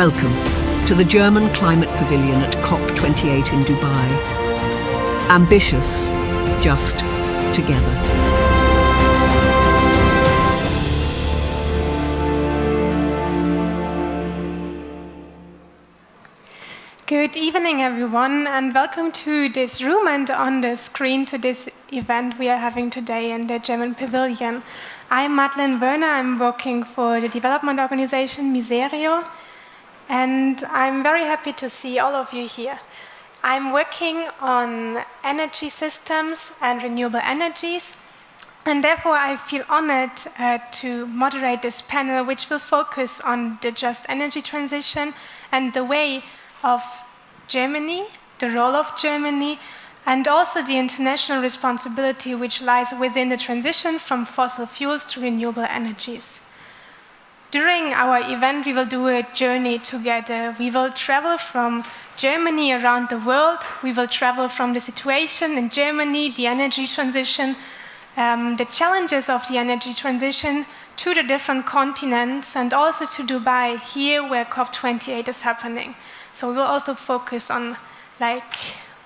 Welcome to the German Climate Pavilion at COP28 in Dubai. Ambitious, just together. Good evening, everyone, and welcome to this room and on the screen to this event we are having today in the German Pavilion. I'm Madeleine Werner. I'm working for the development organization Miserio, and I'm very happy to see all of you here. I'm working on energy systems and renewable energies, and therefore I feel honored to moderate this panel, which will focus on the just energy transition and the way of Germany, the role of Germany, and also the international responsibility which lies within the transition from fossil fuels to renewable energies. During our event, we will do a journey together. We will travel from Germany around the world. We will travel from the situation in Germany, the energy transition, the challenges of the energy transition, to the different continents, and also to Dubai, here where COP28 is happening. So we will also focus on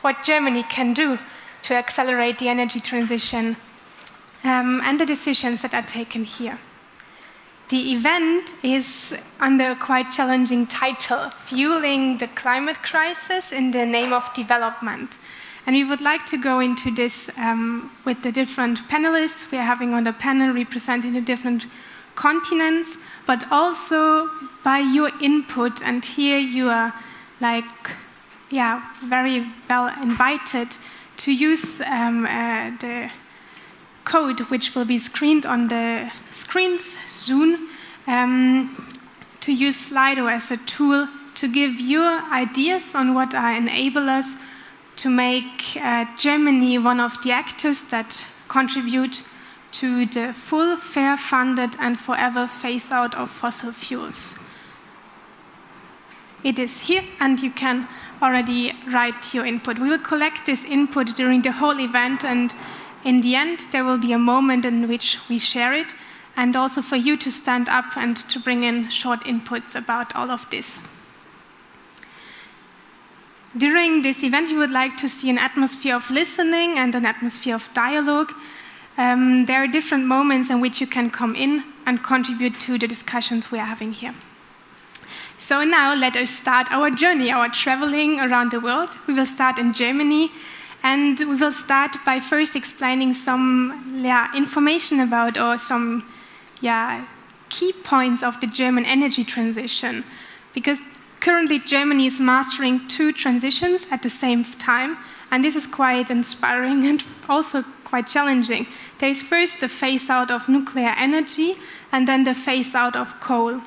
what Germany can do to accelerate the energy transition and the decisions that are taken here. The event is under a quite challenging title, Fueling the Climate Crisis in the Name of Development. And we would like to go into this with the different panelists we are having on the panel representing the different continents, but also by your input. And here you are very well invited to use the code which will be screened on the screens soon, to use Slido as a tool to give your ideas on what are enablers to make Germany one of the actors that contribute to the full, fair, funded, and forever phase-out of fossil fuels. It is here, and you can already write your input. We will collect this input during the whole event, and in the end, there will be a moment in which we share it, and also for you to stand up and to bring in short inputs about all of this. During this event, we would like to see an atmosphere of listening and an atmosphere of dialogue. There are different moments in which you can come in and contribute to the discussions we are having here. So now let us start our journey, our traveling around the world. We will start in Germany, and we will start by first explaining some information about or some key points of the German energy transition. Because currently Germany is mastering two transitions at the same time, and this is quite inspiring and also quite challenging. There is first the phase-out of nuclear energy, and then the phase-out of coal.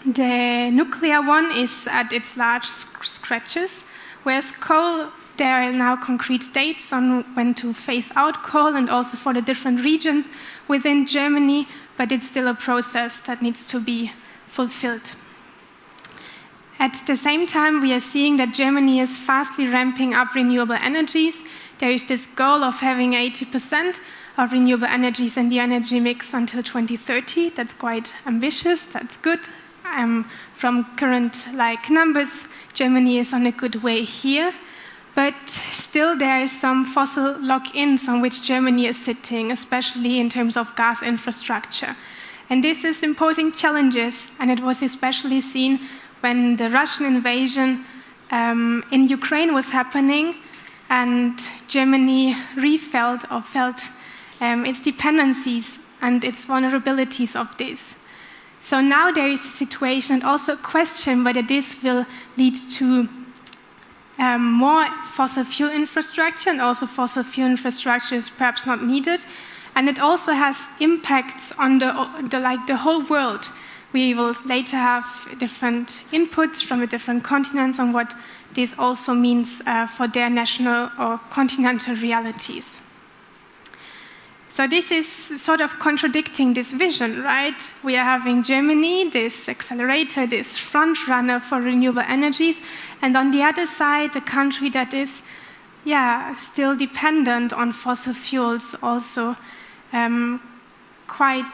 The nuclear one is at its large stretches, whereas coal, there are now concrete dates on when to phase out coal and also for the different regions within Germany, but it's still a process that needs to be fulfilled. At the same time, we are seeing that Germany is fastly ramping up renewable energies. There is this goal of having 80% of renewable energies in the energy mix until 2030. That's quite ambitious, that's good. From current numbers, Germany is on a good way here, but still there are some fossil lock-ins on which Germany is sitting, especially in terms of gas infrastructure. And this is imposing challenges, and it was especially seen when the Russian invasion in Ukraine was happening, and Germany felt its dependencies and its vulnerabilities of this. So now there is a situation and also a question whether this will lead to more fossil fuel infrastructure, and also fossil fuel infrastructure is perhaps not needed. And it also has impacts on the whole world. We will later have different inputs from the different continents on what this also means for their national or continental realities. So this is sort of contradicting this vision, right? We are having Germany, this accelerator, this front runner for renewable energies, and on the other side, a country that is, still dependent on fossil fuels also quite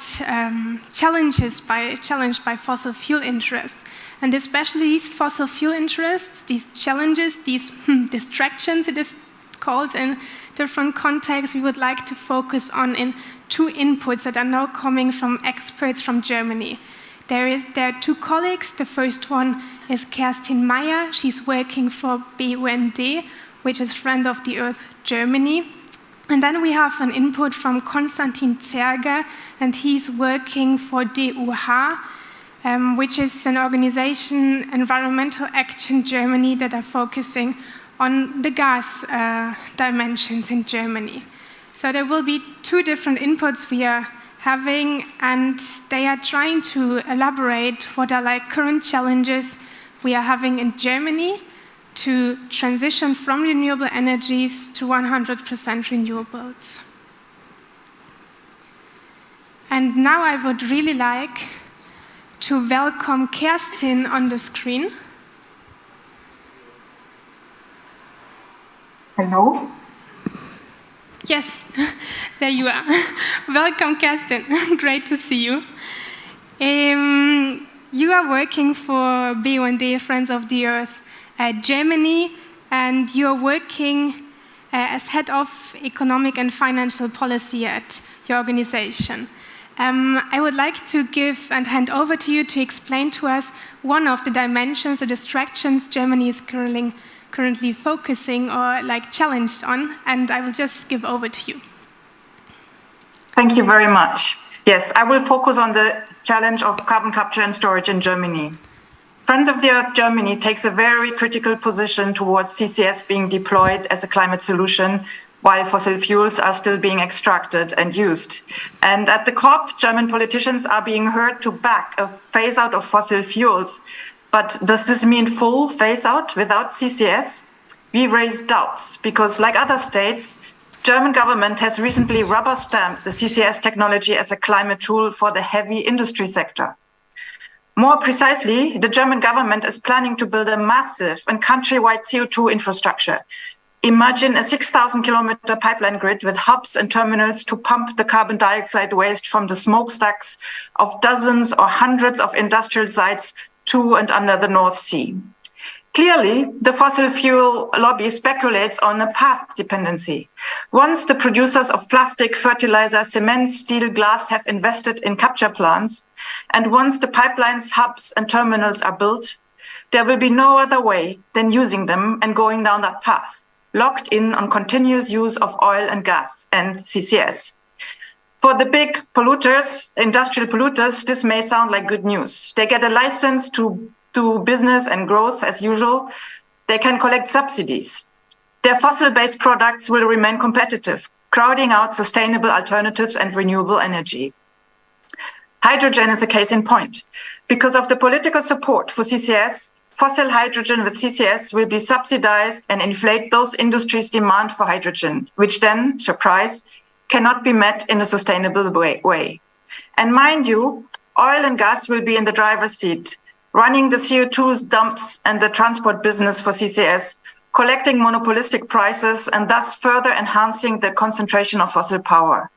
challenged by fossil fuel interests. And especially these fossil fuel interests, these challenges, these distractions, it is called in different contexts, we would like to focus on in two inputs that are now coming from experts from Germany. There are two colleagues. The first one is Kerstin Meyer. She's working for BUND, which is Friend of the Earth Germany. And then we have an input from Konstantin Zerger, and he's working for DUH, which is an organization, Environmental Action Germany, that are focusing on the gas dimensions in Germany. So there will be two different inputs we are having, and they are trying to elaborate what are like current challenges we are having in Germany to transition from renewable energies to 100% renewables. And now I would really like to welcome Kerstin on the screen. Hello? Yes, there you are. Welcome, Kerstin. Great to see you. You are working for BUND, Friends of the Earth Germany, and you're working as head of economic and financial policy at your organization. I would like to give and hand over to you to explain to us one of the dimensions, the distractions Germany is currently focusing or like challenged on, and I will just give over to you. Thank you very much. Yes, I will focus on the challenge of carbon capture and storage in Germany. Friends of the Earth Germany takes a very critical position towards CCS being deployed as a climate solution while fossil fuels are still being extracted and used. And at the COP, German politicians are being heard to back a phase out of fossil fuels. But does this mean full phase out without CCS? We raise doubts because, like other states, German government has recently rubber stamped the CCS technology as a climate tool for the heavy industry sector. More precisely, the German government is planning to build a massive and countrywide CO2 infrastructure. Imagine a 6,000-kilometer pipeline grid with hubs and terminals to pump the carbon dioxide waste from the smokestacks of dozens or hundreds of industrial sites to and under the North Sea. Clearly, the fossil fuel lobby speculates on a path dependency. Once the producers of plastic, fertilizer, cement, steel, glass have invested in capture plants, and once the pipelines, hubs, and terminals are built, there will be no other way than using them and going down that path, locked in on continuous use of oil and gas and CCS. For the big polluters, industrial polluters, this may sound like good news. They get a license to do business and growth as usual. They can collect subsidies. Their fossil-based products will remain competitive, crowding out sustainable alternatives and renewable energy. Hydrogen is a case in point. Because of the political support for CCS, fossil hydrogen with CCS will be subsidized and inflate those industries' demand for hydrogen, which then, surprise, cannot be met in a sustainable way. And mind you, oil and gas will be in the driver's seat, running the CO2 dumps and the transport business for CCS, collecting monopolistic prices and thus further enhancing the concentration of fossil power.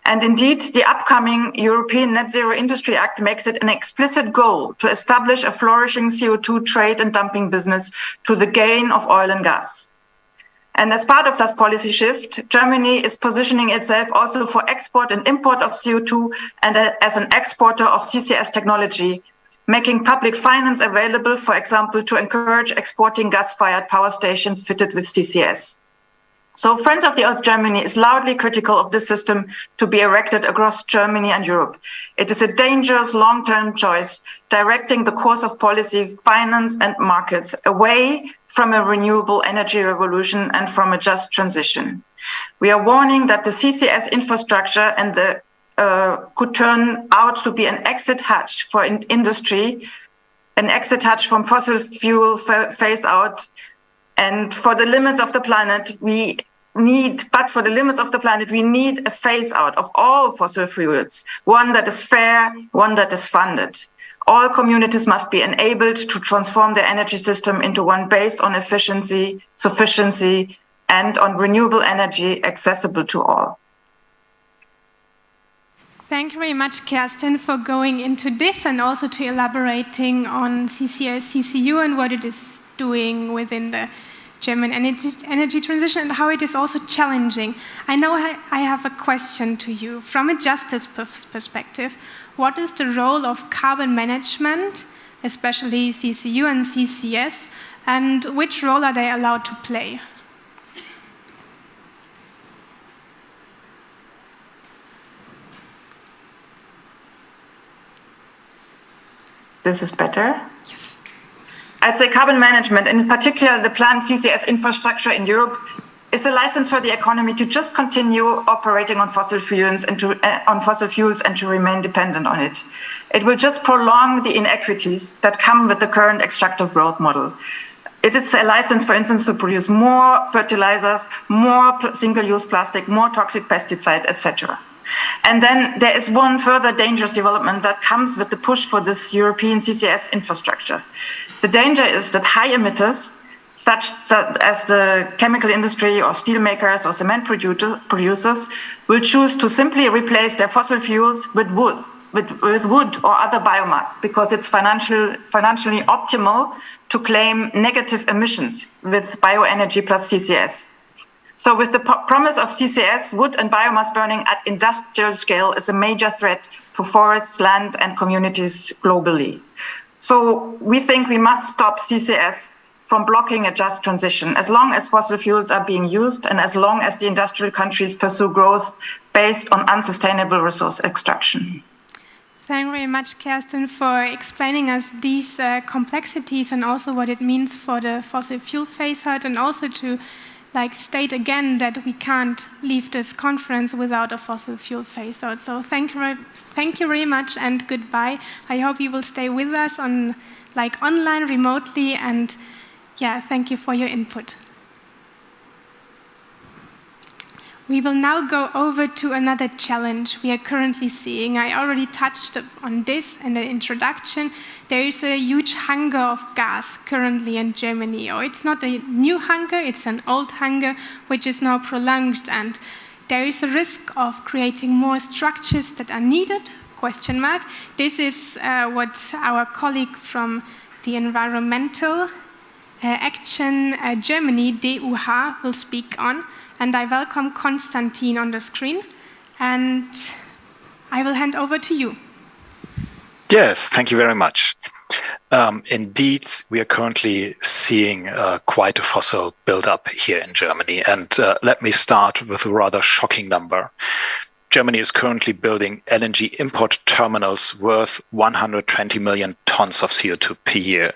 And indeed, the upcoming European Net Zero Industry Act makes it an explicit goal to establish a flourishing CO2 trade and dumping business to the gain of oil and gas. And as part of that policy shift, Germany is positioning itself also for export and import of CO2 and as an exporter of CCS technology, making public finance available, for example, to encourage exporting gas-fired power stations fitted with CCS. So Friends of the Earth Germany is loudly critical of this system to be erected across Germany and Europe. It is a dangerous long-term choice, directing the course of policy, finance and markets away from a renewable energy revolution and from a just transition. We are warning that the CCS infrastructure and the could turn out to be an exit hatch for industry, an exit hatch from fossil fuel phase out. And for the limits of the planet, we need a phase out of all fossil fuels, one that is fair, one that is funded. All communities must be enabled to transform their energy system into one based on efficiency, sufficiency, and on renewable energy accessible to all. Thank you very much, Kerstin, for going into this and also to elaborating on CCS, CCU and what it is doing within the German energy transition and how it is also challenging. I know I have a question to you. From a justice perspective, what is the role of carbon management, especially CCU and CCS, and which role are they allowed to play? This is better. Yes. I'd say carbon management, and in particular the planned CCS infrastructure in Europe, is a license for the economy to just continue operating on fossil fuels and to remain dependent on it. It will just prolong the inequities that come with the current extractive growth model. It is a license, for instance, to produce more fertilizers, more single-use plastic, more toxic pesticide, etc. And then there is one further dangerous development that comes with the push for this European CCS infrastructure. The danger is that high emitters, such as the chemical industry or steel makers or cement producers, will choose to simply replace their fossil fuels with wood or other biomass, because it's financially optimal to claim negative emissions with bioenergy plus CCS. So with the promise of CCS, wood and biomass burning at industrial scale is a major threat to forests, land, and communities globally. So we think we must stop CCS from blocking a just transition, as long as fossil fuels are being used and as long as the industrial countries pursue growth based on unsustainable resource extraction. Thank you very much, Kerstin, for explaining us these complexities and also what it means for the fossil fuel phase-out, and also to state again that we can't leave this conference without a fossil fuel phase-out. So thank you very much and goodbye. I hope you will stay with us on online, remotely, and thank you for your input. We will now go over to another challenge we are currently seeing. I already touched on this in the introduction. There is a huge hunger of gas currently in Germany. Or it's not a new hunger, it's an old hunger, which is now prolonged. And there is a risk of creating more structures that are needed, ? This is what our colleague from the Environmental Action Germany, DUH, will speak on. And I welcome Konstantin on the screen, and I will hand over to you. Yes, thank you very much. Indeed, we are currently seeing quite a fossil build-up here in Germany. And let me start with a rather shocking number. Germany is currently building LNG import terminals worth 120 million tons of CO2 per year.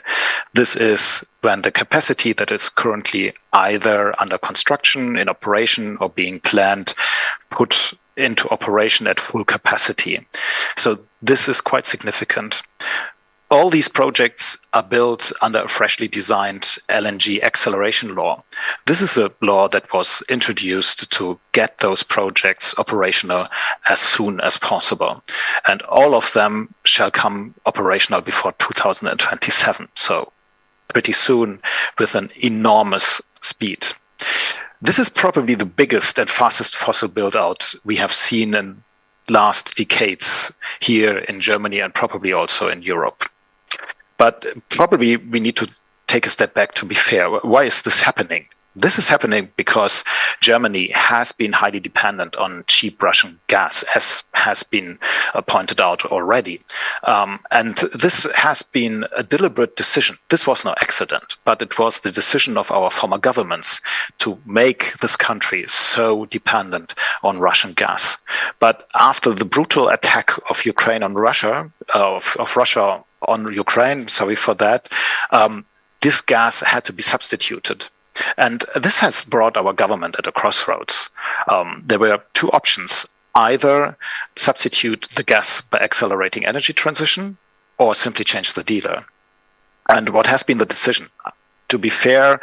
This is when the capacity that is currently either under construction, in operation, or being planned, put into operation at full capacity. So this is quite significant. All these projects are built under a freshly designed LNG acceleration law. This is a law that was introduced to get those projects operational as soon as possible. And all of them shall come operational before 2027. So pretty soon, with an enormous speed. This is probably the biggest and fastest fossil build-out we have seen in last decades here in Germany and probably also in Europe. But probably we need to take a step back to be fair. Why is this happening? This is happening because Germany has been highly dependent on cheap Russian gas, as has been pointed out already. And this has been a deliberate decision. This was no accident, but it was the decision of our former governments to make this country so dependent on Russian gas. But after the brutal attack of Ukraine on Russia, of Russia on Ukraine, sorry for that, this gas had to be substituted. And this has brought our government at a crossroads. There were two options: either substitute the gas by accelerating energy transition, or simply change the dealer. And what has been the decision? To be fair,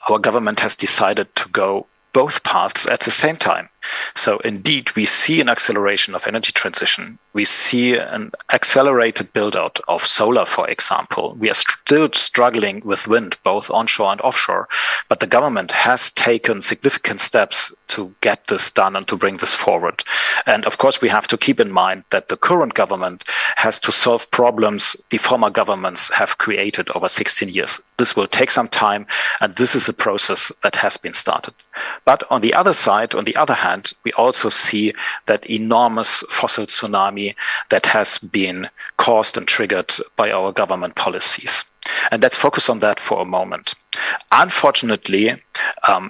our government has decided to go both paths at the same time. So indeed, we see an acceleration of energy transition. We see an accelerated build-out of solar, for example. We are still struggling with wind, both onshore and offshore, but the government has taken significant steps to get this done and to bring this forward. And of course, we have to keep in mind that the current government has to solve problems the former governments have created over 16 years. This will take some time, and this is a process that has been started. But on the other side, on the other hand, we also see that enormous fossil tsunami that has been caused and triggered by our government policies. And let's focus on that for a moment. Unfortunately,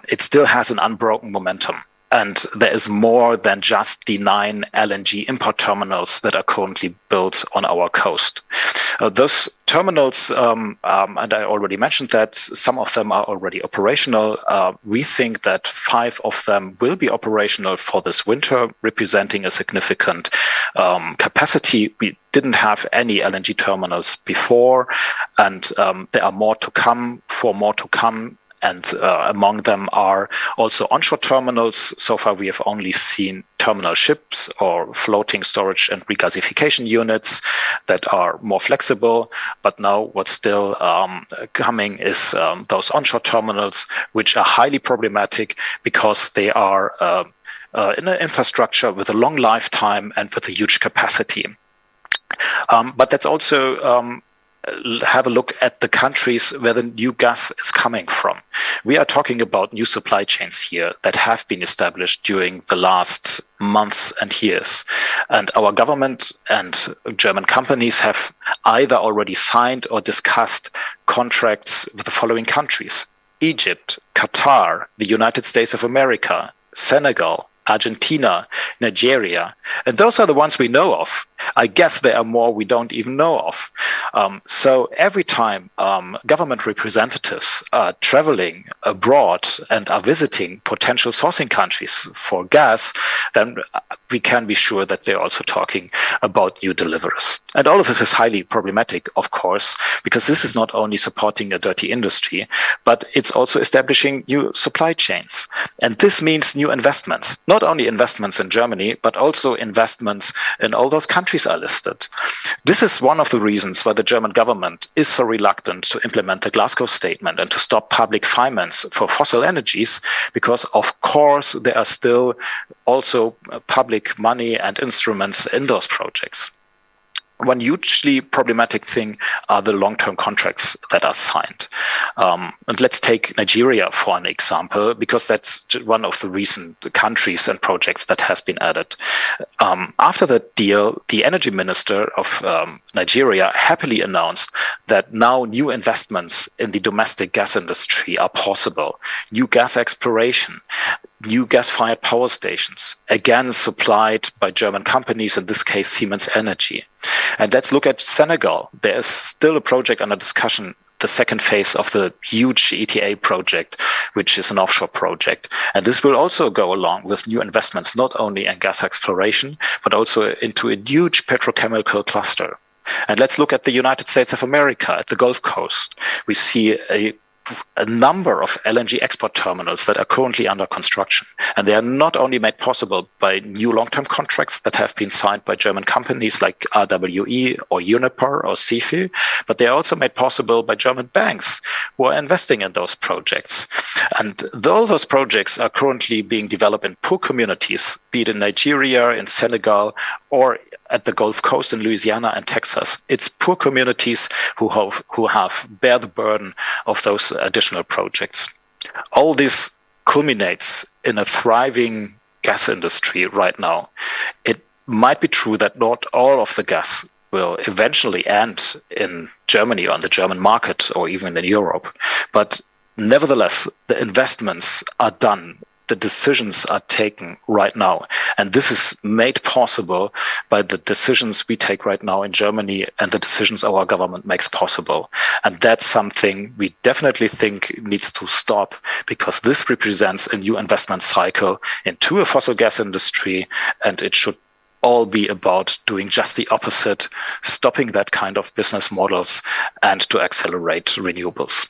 it still has an unbroken momentum. And there is more than just the 9 LNG import terminals that are currently built on our coast. Those terminals, and I already mentioned that some of them are already operational. We think that 5 of them will be operational for this winter, representing a significant capacity. We didn't have any LNG terminals before, and there are more to come, 4 more to come. And among them are also onshore terminals. So far, we have only seen terminal ships or floating storage and regasification units that are more flexible. But now what's still coming is those onshore terminals, which are highly problematic because they are in an infrastructure with a long lifetime and with a huge capacity. But that's also have a look at the countries where the new gas is coming from. We are talking about new supply chains here that have been established during the last months and years. And our government and German companies have either already signed or discussed contracts with the following countries: Egypt, Qatar, the United States of America, Senegal, Argentina, Nigeria. And those are the ones we know of. I guess there are more we don't even know of. So every time government representatives are traveling abroad and are visiting potential sourcing countries for gas, then we can be sure that they're also talking about new deliverers. And all of this is highly problematic, of course, because this is not only supporting a dirty industry, but it's also establishing new supply chains. And this means new investments, not only investments in Germany, but also investments in all those countries are listed. This is one of the reasons why the German government is so reluctant to implement the Glasgow Statement and to stop public finance for fossil energies, because of course there are still also public money and instruments in those projects. One hugely problematic thing are the long-term contracts that are signed. And let's take Nigeria for an example, because that's one of the recent countries and projects that has been added. After that deal, the energy minister of Nigeria happily announced that now new investments in the domestic gas industry are possible. New gas exploration, new gas-fired power stations, again supplied by German companies, in this case Siemens Energy. And let's look at Senegal. There is still a project under discussion, the second phase of the huge ETA project, which is an offshore project. And this will also go along with new investments, not only in gas exploration, but also into a huge petrochemical cluster. And let's look at the United States of America, at the Gulf Coast. We see a number of LNG export terminals that are currently under construction. And they are not only made possible by new long-term contracts that have been signed by German companies like RWE or Uniper or SIFI, but they are also made possible by German banks who are investing in those projects. And all those projects are currently being developed in poor communities, be it in Nigeria, in Senegal, or at the Gulf Coast in Louisiana and Texas. It's poor communities who have bear the burden of those additional projects. All this culminates in a thriving gas industry right now. It might be true that not all of the gas will eventually end in Germany, on the German market, or even in Europe. But nevertheless, the investments are done. The decisions are taken right now. And this is made possible by the decisions we take right now in Germany and the decisions our government makes possible. And that's something we definitely think needs to stop, because this represents a new investment cycle into a fossil gas industry, and it should all be about doing just the opposite, stopping that kind of business models and to accelerate renewables.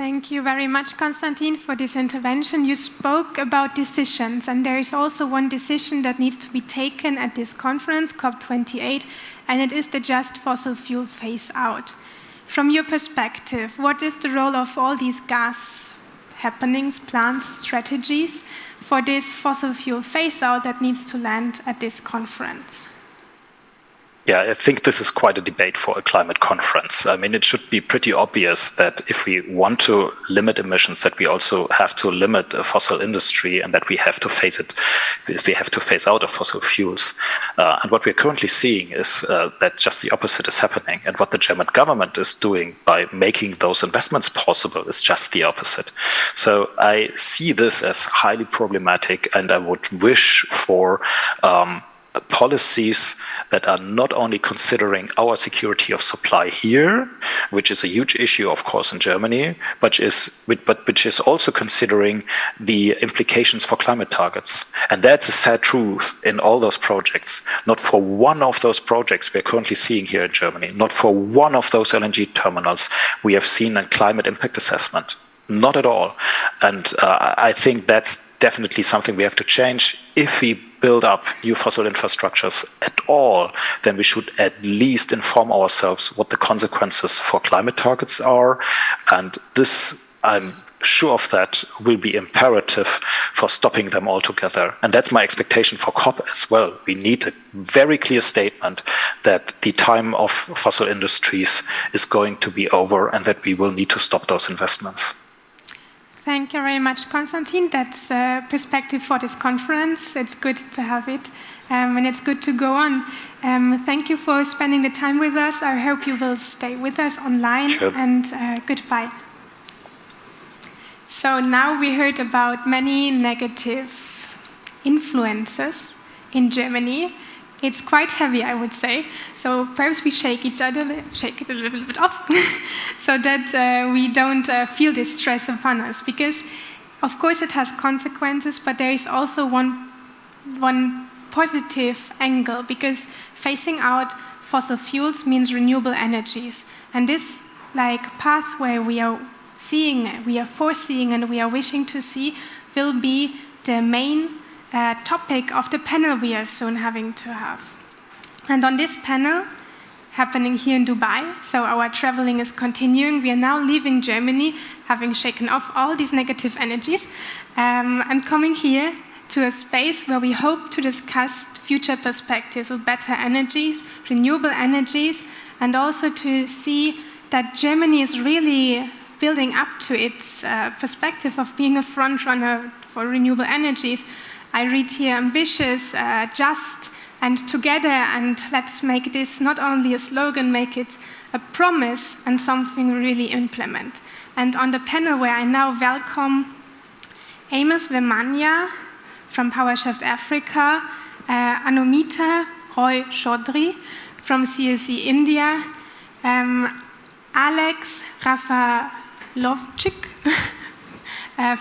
Thank you very much, Konstantin, for this intervention. You spoke about decisions, and there is also one decision that needs to be taken at this conference, COP28, and it is the just fossil fuel phase out. From your perspective, what is the role of all these gas happenings, plans, strategies for this fossil fuel phase out that needs to land at this conference? Yeah, I think this is quite a debate for a climate conference. I mean, it should be pretty obvious that if we want to limit emissions, that we also have to limit a fossil industry and that we have to phase out of fossil fuels. And what we're currently seeing is that just the opposite is happening. And what the German government is doing by making those investments possible is just the opposite. So I see this as highly problematic, and I would wish for policies that are not only considering our security of supply here, which is a huge issue, of course, in Germany, but which is also considering the implications for climate targets. And that's a sad truth in all those projects. Not for one of those projects we're currently seeing here in Germany, not for one of those LNG terminals we have seen a climate impact assessment. Not at all. And I think that's definitely something we have to change. If we build up new fossil infrastructures at all, then we should at least inform ourselves what the consequences for climate targets are. And this, I'm sure of that, will be imperative for stopping them altogether. And that's my expectation for COP as well. We need a very clear statement that the time of fossil industries is going to be over and that we will need to stop those investments. Thank you very much, Konstantin. That's a perspective for this conference. It's good to have it, and it's good to go on. Thank you for spending the time with us. I hope you will stay with us online, sure. And goodbye. So now we heard about many negative influences in Germany. It's quite heavy, I would say. So perhaps we shake it a little bit off so that we don't feel this stress upon us. Because, of course, it has consequences, but there is also one positive angle, because phasing out fossil fuels means renewable energies. And this pathway we are foreseeing, and we are wishing to see will be the main topic of the panel we are soon having to have. And on this panel, happening here in Dubai, so our traveling is continuing. We are now leaving Germany, having shaken off all these negative energies, and coming here to a space where we hope to discuss future perspectives with better energies, renewable energies, and also to see that Germany is really building up to its perspective of being a front runner for renewable energies. I read here ambitious, just, and together, and let's make this not only a slogan, make it a promise and something we really implement. And on the panel where I now welcome Amos Vemania from PowerShift Africa, Anumita Roy Chaudhry from CSC India, Alex Rafalovchik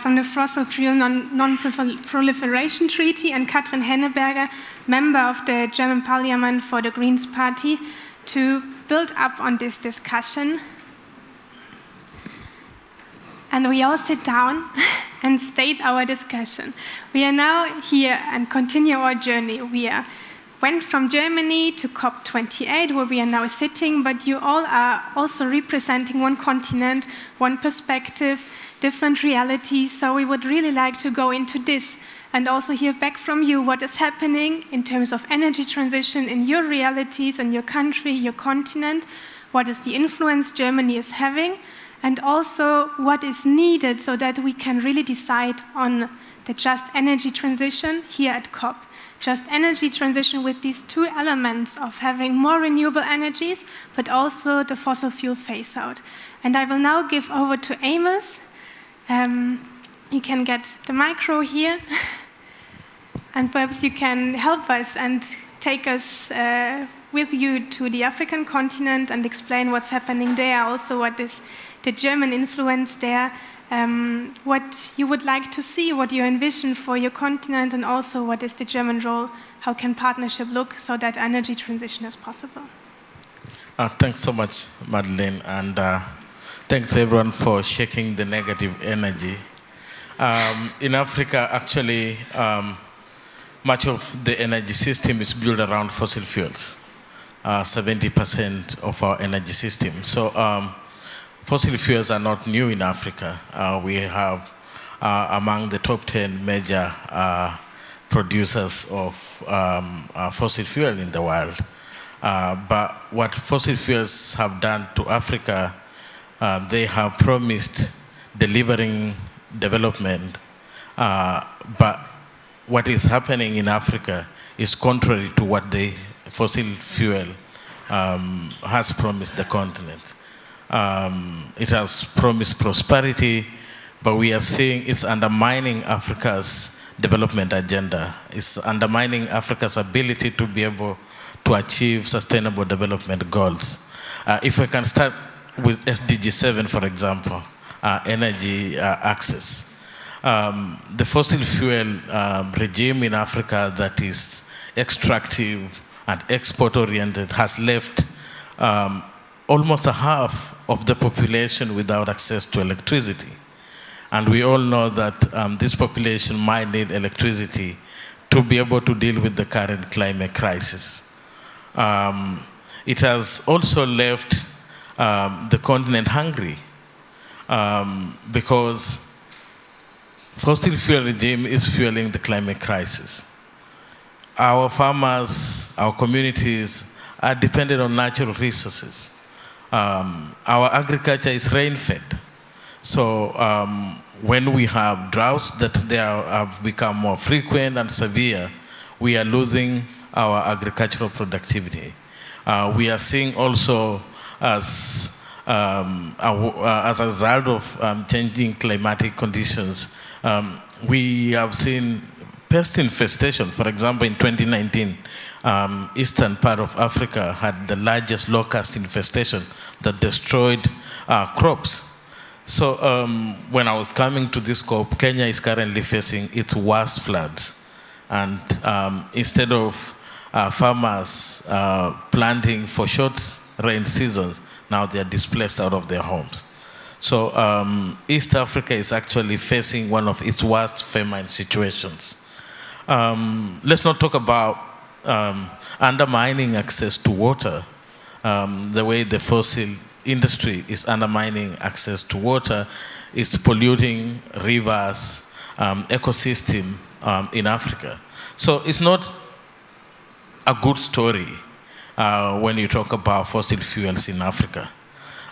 from the Fossil Fuel Non-Proliferation Treaty, and Katrin Henneberger, member of the German Parliament for the Greens Party, to build up on this discussion. And we all sit down and state our discussion. We are now here and continue our journey. We went from Germany to COP28, where we are now sitting, but you all are also representing one continent, one perspective, different realities, so we would really like to go into this and also hear back from you what is happening in terms of energy transition in your realities and your country, your continent, what is the influence Germany is having, and also what is needed so that we can really decide on the just energy transition here at COP. Just energy transition with these two elements of having more renewable energies, but also the fossil fuel phase out. And I will now give over to Amos. You can get the micro here, and perhaps you can help us and take us with you to the African continent and explain what's happening there, also what is the German influence there, what you would like to see, what you envision for your continent, and also what is the German role, how can partnership look so that energy transition is possible. Thanks so much, Madeleine, and Thanks everyone for shaking the negative energy. In Africa, actually, much of the energy system is built around fossil fuels. 70% of our energy system. So fossil fuels are not new in Africa. We have among the top 10 major producers of fossil fuel in the world. But what fossil fuels have done to Africa, they have promised delivering development, but what is happening in Africa is contrary to what the fossil fuel has promised the continent. It has promised prosperity, but we are seeing it's undermining Africa's development agenda. It's undermining Africa's ability to be able to achieve sustainable development goals. If we can start with SDG 7, for example, energy access. The fossil fuel regime in Africa that is extractive and export-oriented has left almost a half of the population without access to electricity. And we all know that this population might need electricity to be able to deal with the current climate crisis. It has also left the continent hungry because fossil fuel regime is fueling the climate crisis. Our farmers, our communities are dependent on natural resources. Our agriculture is rain-fed. So when we have droughts that have become more frequent and severe, we are losing our agricultural productivity. We are seeing also as a result of changing climatic conditions, we have seen pest infestation. For example, in 2019, eastern part of Africa had the largest locust infestation that destroyed crops. So when I was coming to this COP, Kenya is currently facing its worst floods. And instead of farmers planting for short rain seasons, now they are displaced out of their homes. So East Africa is actually facing one of its worst famine situations. Let's not talk about undermining access to water, the way the fossil industry is undermining access to water, is polluting rivers, ecosystem in Africa. So it's not a good story when you talk about fossil fuels in Africa.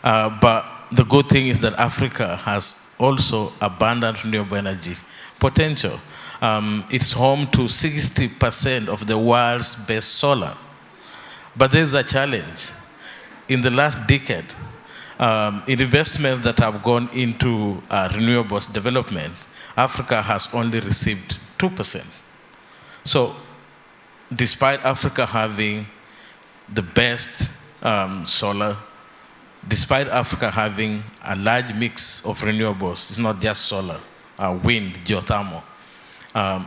But the good thing is that Africa has also abundant renewable energy potential. It's home to 60% of the world's best solar. But there's a challenge. In the last decade, in investments that have gone into renewables development, Africa has only received 2%. So despite Africa having the best solar, despite Africa having a large mix of renewables, it's not just solar, wind, geothermal,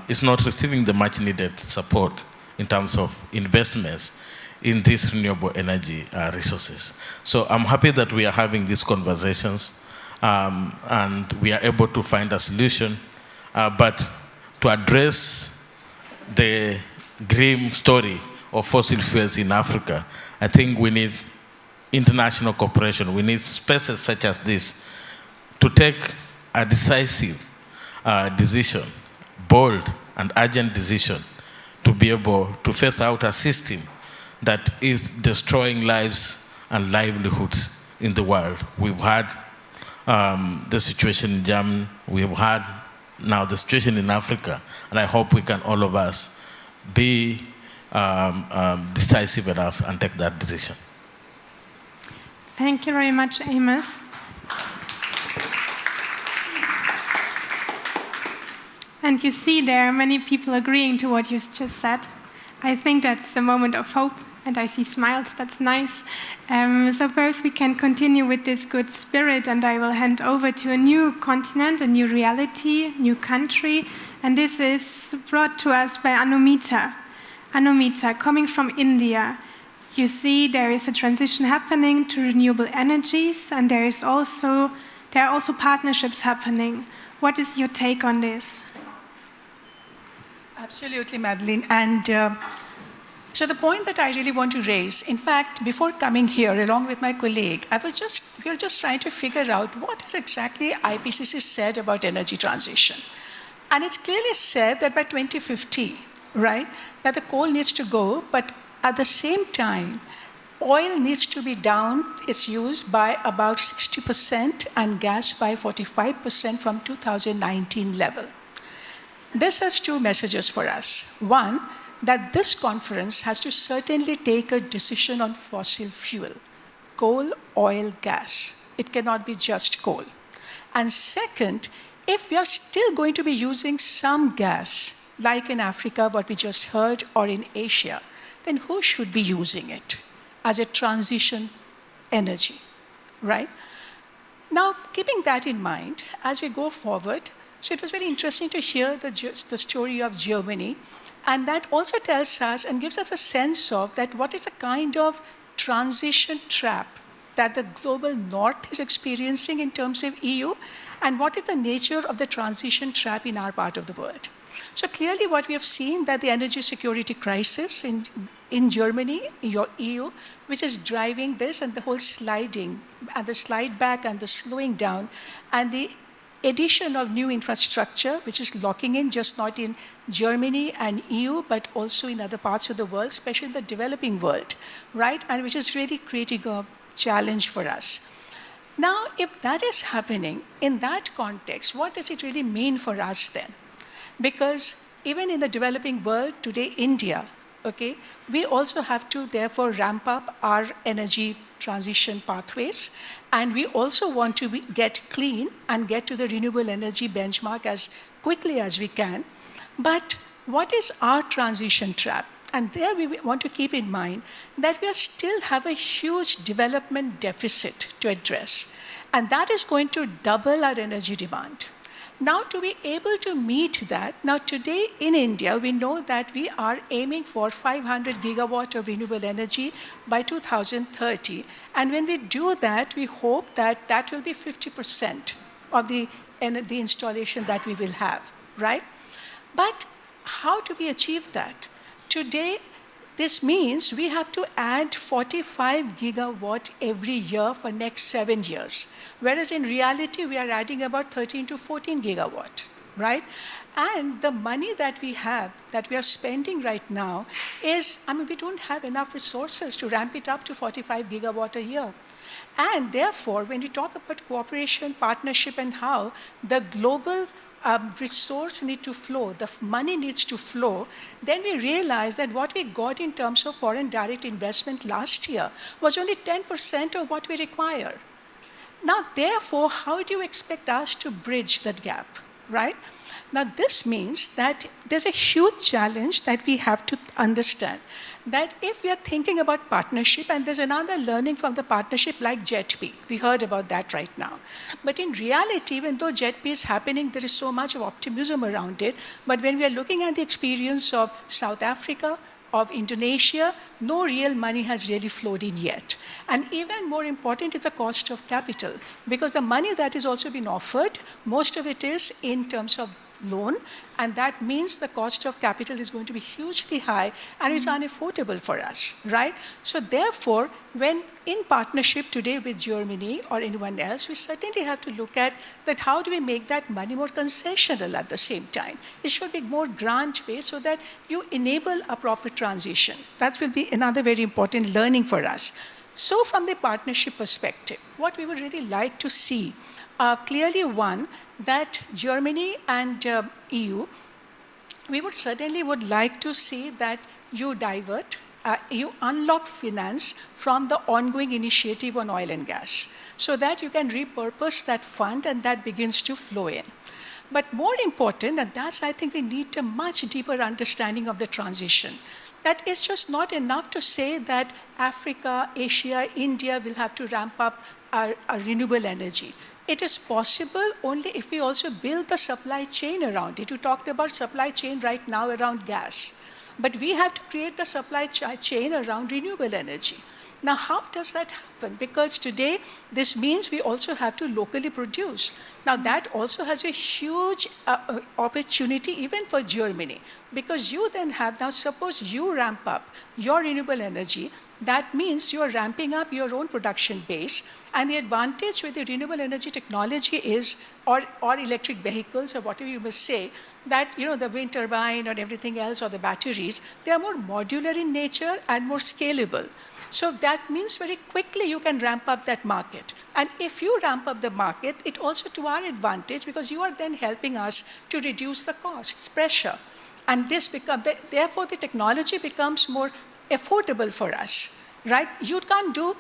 it's not receiving the much needed support in terms of investments in these renewable energy resources. So I'm happy that we are having these conversations and we are able to find a solution. But to address the grim story of fossil fuels in Africa, I think we need international cooperation. We need spaces such as this to take a decisive decision, bold and urgent decision, to be able to phase out a system that is destroying lives and livelihoods in the world. We've had the situation in Germany, we've had now the situation in Africa, and I hope we can, all of us, be decisive enough and take that decision. Thank you very much, Amos. And you see there are many people agreeing to what you just said. I think that's the moment of hope, and I see smiles, that's nice. So first we can continue with this good spirit, and I will hand over to a new continent, a new reality, new country, and this is brought to us by Anumita. Anumita, coming from India, You see there is a transition happening to renewable energies, and there are also partnerships happening. What is your take on this? Absolutely, Madeline. And so the point that I really want to raise, in fact, before coming here, along with my colleague, we were just trying to figure out what is exactly IPCC said about energy transition. And it's clearly said that by 2050, right, that the coal needs to go, but at the same time, oil needs to be down its use by about 60% and gas by 45% from 2019 level. This has two messages for us. One, that this conference has to certainly take a decision on fossil fuel, coal, oil, gas. It cannot be just coal. And second, if we are still going to be using some gas, like in Africa, what we just heard, or in Asia, then who should be using it as a transition energy, right? Now, keeping that in mind, as we go forward, so it was very interesting to hear the story of Germany, and that also tells us and gives us a sense of that what is the kind of transition trap that the global north is experiencing in terms of EU, and what is the nature of the transition trap in our part of the world. So clearly what we have seen that the energy security crisis in Germany, your EU, which is driving this and the whole sliding, and the slide back and the slowing down, and the addition of new infrastructure, which is locking in just not in Germany and EU, but also in other parts of the world, especially in the developing world, right? And which is really creating a challenge for us. Now, if that is happening, in that context, what does it really mean for us then? Because even in the developing world, today, India, okay, we also have to therefore ramp up our energy transition pathways, and we also want to get clean and get to the renewable energy benchmark as quickly as we can. But what is our transition trap? And there we want to keep in mind that we still have a huge development deficit to address, and that is going to double our energy demand. Now, to be able to meet that, now today in India, we know that we are aiming for 500 gigawatt of renewable energy by 2030. And when we do that, we hope that that will be 50% of the installation that we will have, right? But how do we achieve that? Today, this means we have to add 45 gigawatt every year for next 7 years. Whereas in reality, we are adding about 13 to 14 gigawatt, right? And the money that we have, that we are spending right now is, we don't have enough resources to ramp it up to 45 gigawatt a year. And therefore, when we talk about cooperation, partnership, and how the global resource need to flow, the money needs to flow, then we realize that what we got in terms of foreign direct investment last year was only 10% of what we require. Now, therefore, how do you expect us to bridge that gap, right? Now, this means that there's a huge challenge that we have to understand, that if we are thinking about partnership, and there's another learning from the partnership like JETP, we heard about that right now. But in reality, even though JETP is happening, there is so much of optimism around it. But when we are looking at the experience of South Africa, of Indonesia, no real money has really flowed in yet. And even more important is the cost of capital, because the money that is also being offered, most of it is in terms of loan, and that means the cost of capital is going to be hugely high and it's unaffordable for us, right? So therefore, when in partnership today with Germany or anyone else, we certainly have to look at that how do we make that money more concessional at the same time. It should be more grant-based so that you enable a proper transition. That will be another very important learning for us. So from the partnership perspective, what we would really like to see, clearly one, that Germany and EU, we would certainly like to see that you divert, you unlock finance from the ongoing initiative on oil and gas, so that you can repurpose that fund and that begins to flow in. But more important, and that's I think we need a much deeper understanding of the transition, that it's just not enough to say that Africa, Asia, India will have to ramp up our renewable energy. It is possible only if we also build the supply chain around it. You talked about supply chain right now around gas. But we have to create the supply chain around renewable energy. Now, how does that happen? Because today, this means we also have to locally produce. Now, that also has a huge opportunity even for Germany, because you then have, now suppose you ramp up your renewable energy, that means you are ramping up your own production base, and the advantage with the renewable energy technology is, or electric vehicles, or whatever you must say, that the wind turbine or everything else, or the batteries, they are more modular in nature and more scalable. So that means very quickly you can ramp up that market. And if you ramp up the market, it also to our advantage, because you are then helping us to reduce the costs, pressure. And therefore the technology becomes more affordable for us, right? You can't do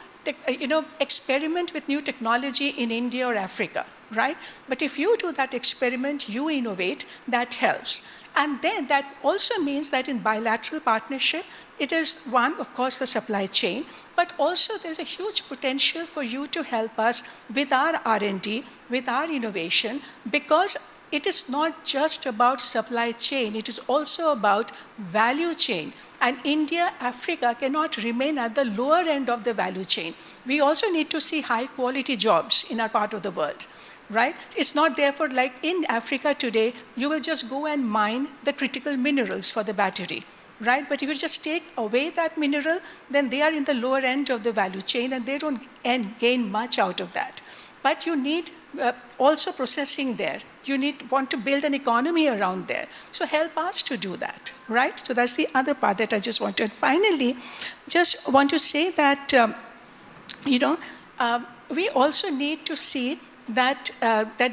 experiment with new technology in India or Africa, right? But if you do that experiment, you innovate, that helps. And then that also means that in bilateral partnership, it is one, of course, the supply chain, but also there's a huge potential for you to help us with our R&D, with our innovation, because it is not just about supply chain, it is also about value chain. And India, Africa cannot remain at the lower end of the value chain. We also need to see high quality jobs in our part of the world, right? It's not therefore like in Africa today, you will just go and mine the critical minerals for the battery, right? But if you just take away that mineral, then they are in the lower end of the value chain and they don't gain much out of that. But you need also processing there. You want to build an economy around there. So help us to do that, right? So that's the other part that I just want to. And finally, just want to say that, we also need to see that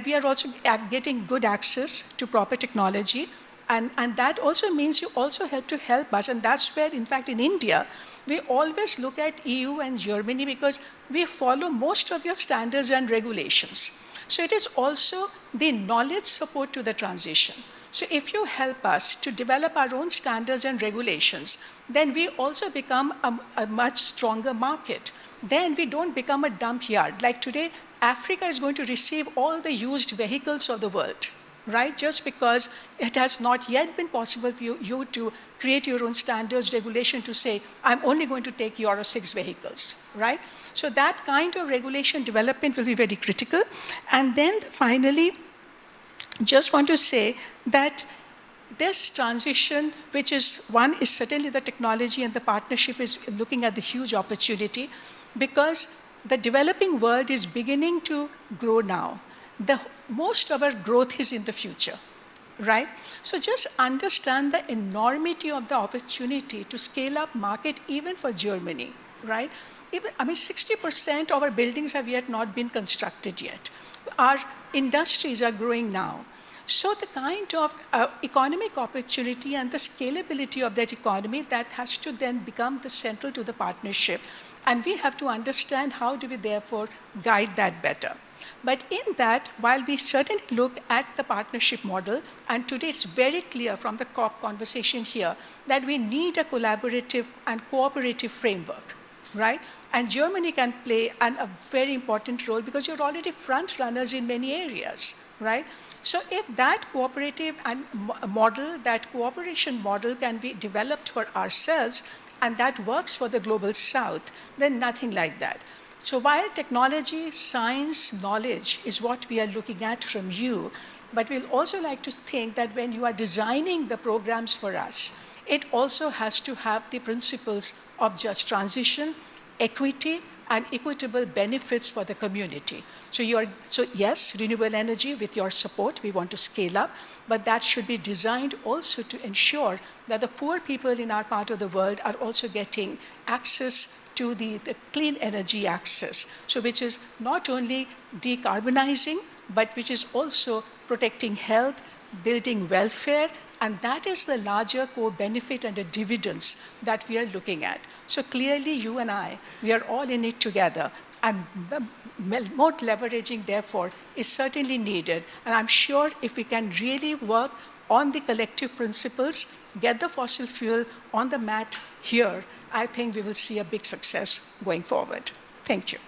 we are also getting good access to proper technology. And that also means you also have to help us. And that's where, in fact, in India, we always look at EU and Germany because we follow most of your standards and regulations. So it is also the knowledge support to the transition. So if you help us to develop our own standards and regulations, then we also become a much stronger market. Then we don't become a dump yard. Like today, Africa is going to receive all the used vehicles of the world, right? Just because it has not yet been possible for you to create your own standards, regulation to say, I'm only going to take Euro 6 vehicles, right? So that kind of regulation development will be very critical. And then finally, just want to say that this transition, which is one, is certainly the technology, and the partnership is looking at the huge opportunity, because the developing world is beginning to grow now. Most of our growth is in the future, right? So just understand the enormity of the opportunity to scale up market even for Germany, right? 60% of our buildings have yet not been constructed yet. Our industries are growing now. So the kind of economic opportunity and the scalability of that economy, that has to then become the central to the partnership. And we have to understand how do we therefore guide that better. But in that, while we certainly look at the partnership model, and today it's very clear from the COP conversation here that we need a collaborative and cooperative framework, right? And Germany can play a very important role because you're already front runners in many areas, right? So if that cooperative and model, that cooperation model can be developed for ourselves, and that works for the global south, then nothing like that. So while technology, science, knowledge is what we are looking at from you, but we'll also like to think that when you are designing the programs for us, it also has to have the principles of just transition, equity, and equitable benefits for the community. So yes, renewable energy, with your support, we want to scale up, but that should be designed also to ensure that the poor people in our part of the world are also getting access to the clean energy access. So which is not only decarbonizing, but which is also protecting health, building welfare, and that is the larger core benefit and the dividends that we are looking at. So clearly, you and I, we are all in it together, and more leveraging, therefore, is certainly needed. And I'm sure if we can really work on the collective principles, get the fossil fuel on the mat here, I think we will see a big success going forward. Thank you.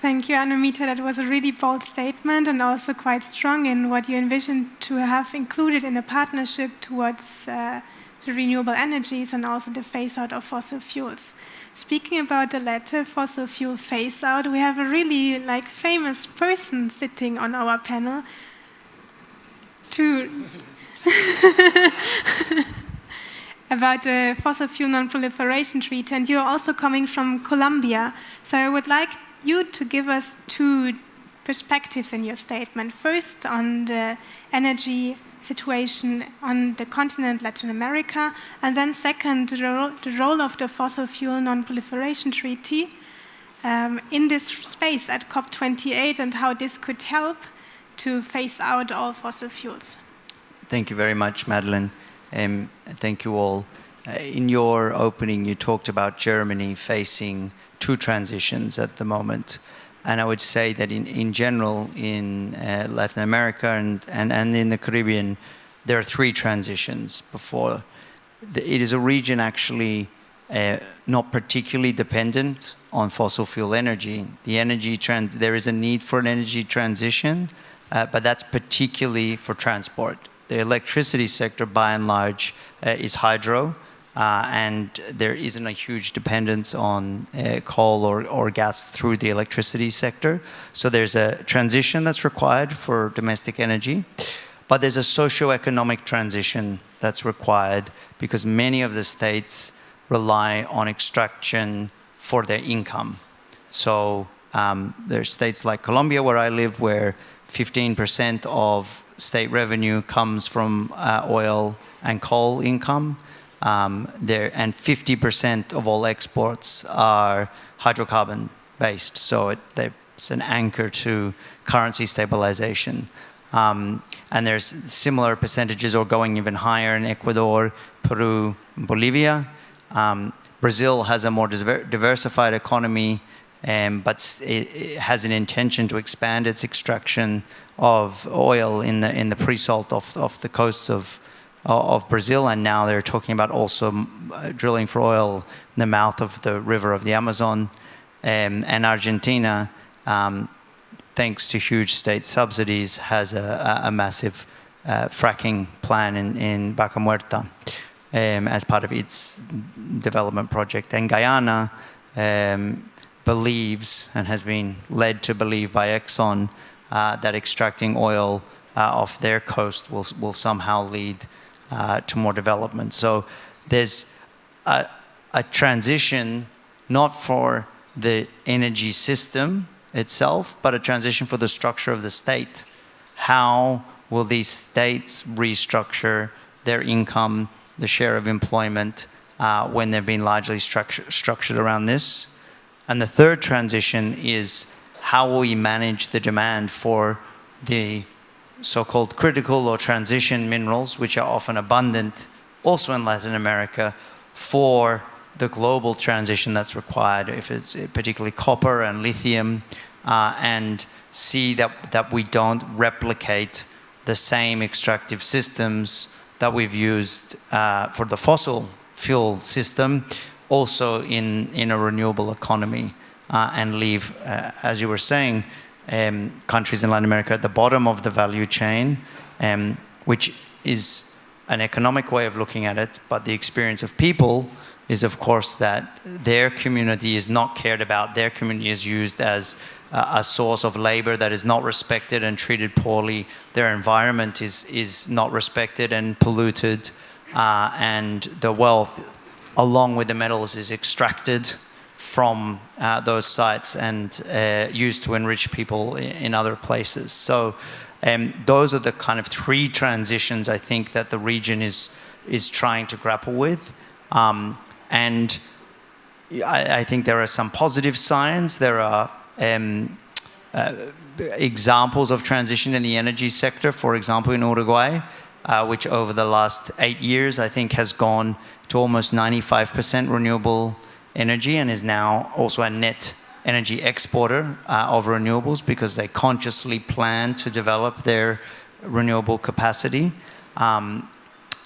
Thank you, Anamita. That was a really bold statement and also quite strong in what you envisioned to have included in a partnership towards the renewable energies and also the phase out of fossil fuels. Speaking about the latter, fossil fuel phase out, we have a really famous person sitting on our panel to about the fossil fuel non-proliferation treaty, and you're also coming from Colombia. So I would like you to give us two perspectives in your statement. First, on the energy situation on the continent Latin America, and then second, the role of the fossil fuel non-proliferation treaty in this space at COP28 and how this could help to phase out all fossil fuels. Thank you very much, Madeleine. Thank you all. In your opening, you talked about Germany facing two transitions at the moment. And I would say that in general, in Latin America and in the Caribbean, there are three transitions before. It is a region actually not particularly dependent on fossil fuel energy. There is a need for an energy transition, but that's particularly for transport. The electricity sector, by and large, is hydro, and there isn't a huge dependence on coal or gas through the electricity sector. So there's a transition that's required for domestic energy, but there's a socio-economic transition that's required because many of the states rely on extraction for their income. So there's states like Colombia, where I live, where 15% of state revenue comes from oil and coal income. And 50% of all exports are hydrocarbon based. So it's an anchor to currency stabilization. And there's similar percentages or going even higher in Ecuador, Peru, Bolivia. Brazil has a more diversified economy, but it has an intention to expand its extraction of oil in the pre-salt of the coasts of Brazil, and now they're talking about also drilling for oil in the mouth of the river of the Amazon. And Argentina, thanks to huge state subsidies, has a massive fracking plan in Vaca Muerta as part of its development project. And Guyana believes, and has been led to believe by Exxon, that extracting oil off their coast will somehow lead to more development. So there's a transition not for the energy system itself, but a transition for the structure of the state. How will these states restructure their income, the share of employment, when they've been largely structured around this? And the third transition is how will we manage the demand for the so-called critical or transition minerals, which are often abundant also in Latin America, for the global transition that's required, if it's particularly copper and lithium, and see that we don't replicate the same extractive systems that we've used for the fossil fuel system also in a renewable economy, and leave, as you were saying, countries in Latin America at the bottom of the value chain, which is an economic way of looking at it, but the experience of people is, of course, that their community is not cared about. Their community is used as a source of labor that is not respected and treated poorly. Their environment is not respected and polluted, and the wealth, along with the metals, is extracted from those sites and used to enrich people in other places. So those are the kind of three transitions I think that the region is trying to grapple with. And I think there are some positive signs. There are examples of transition in the energy sector, for example, in Uruguay, which over the last 8 years, I think, has gone to almost 95% renewable energy and is now also a net energy exporter of renewables because they consciously plan to develop their renewable capacity.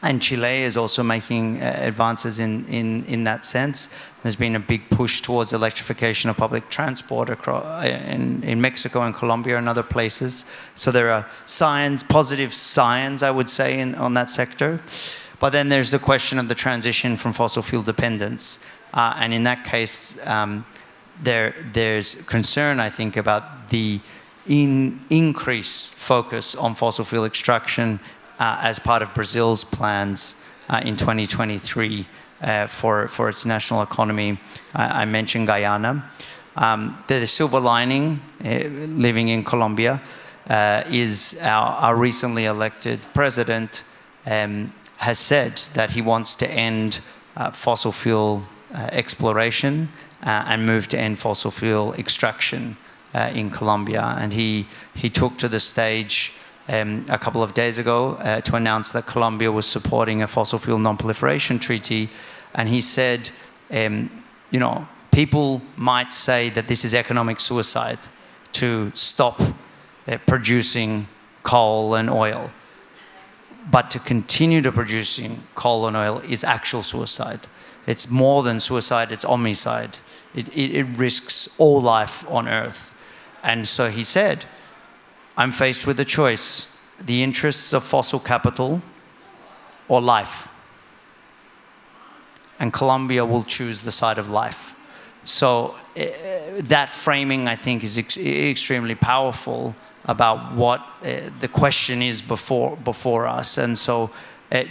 And Chile is also making advances in that sense. There's been a big push towards electrification of public transport across, in Mexico and Colombia and other places. So there are positive signs, I would say, on that sector. But then there's the question of the transition from fossil fuel dependence. And in that case, there's concern, I think, about the increased focus on fossil fuel extraction as part of Brazil's plans in 2023 for its national economy. I mentioned Guyana. The silver lining, living in Colombia, is our recently elected president has said that he wants to end fossil fuel exploration and move to end fossil fuel extraction in Colombia. And he took to the stage a couple of days ago to announce that Colombia was supporting a fossil fuel non-proliferation treaty. And he said, people might say that this is economic suicide to stop producing coal and oil. But to continue to producing coal and oil is actual suicide. It's more than suicide, it's homicide. It risks all life on Earth. And so he said, I'm faced with a choice, the interests of fossil capital or life. And Colombia will choose the side of life. So that framing, I think, is extremely powerful about what the question is before us. And so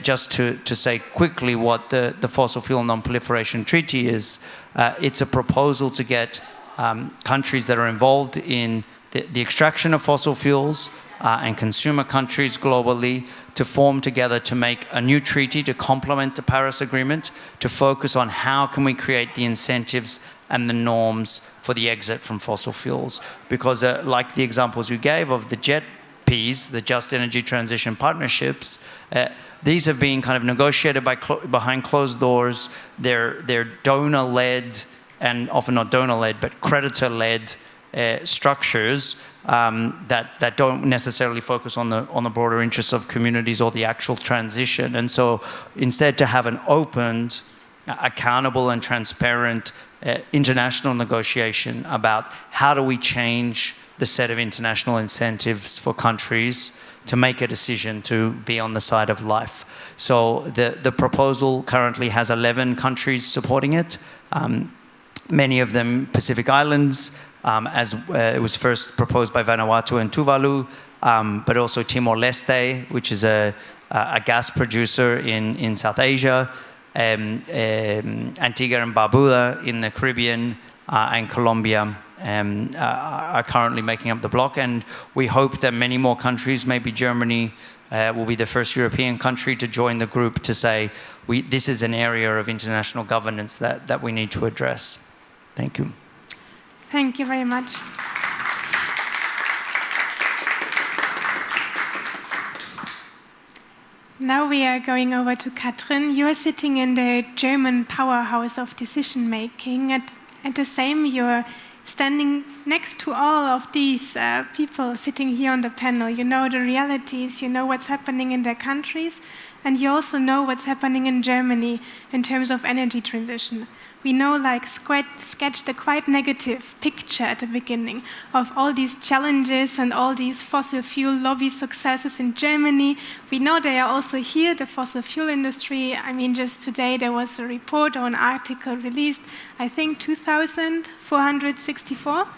just to say quickly what the Fossil Fuel Non-Proliferation Treaty is, it's a proposal to get countries that are involved in the extraction of fossil fuels and consumer countries globally to form together to make a new treaty to complement the Paris Agreement, to focus on how can we create the incentives and the norms for the exit from fossil fuels. Because like the examples you gave of the JETPs, the Just Energy Transition Partnerships, these have been kind of negotiated behind closed doors. They're donor-led, and often not donor-led, but creditor-led structures that don't necessarily focus on the broader interests of communities or the actual transition. And so instead to have an open, accountable and transparent international negotiation about how do we change the set of international incentives for countries to make a decision to be on the side of life. So the proposal currently has 11 countries supporting it. Many of them Pacific Islands, as it was first proposed by Vanuatu and Tuvalu, but also Timor-Leste, which is a gas producer in South Asia, Antigua and Barbuda in the Caribbean, and Colombia are currently making up the bloc. And we hope that many more countries, maybe Germany will be the first European country to join the group to say, this is an area of international governance that we need to address. Thank you. Thank you very much. Now we are going over to Katrin. You are sitting in the German powerhouse of decision making. At the same, you're standing next to all of these people sitting here on the panel. You know the realities, you know what's happening in their countries, and you also know what's happening in Germany in terms of energy transition. We know, like, sketched a quite negative picture at the beginning of all these challenges and all these fossil fuel lobby successes in Germany. We know they are also here, the fossil fuel industry. I mean, just today there was a report or an article released, I think 2,464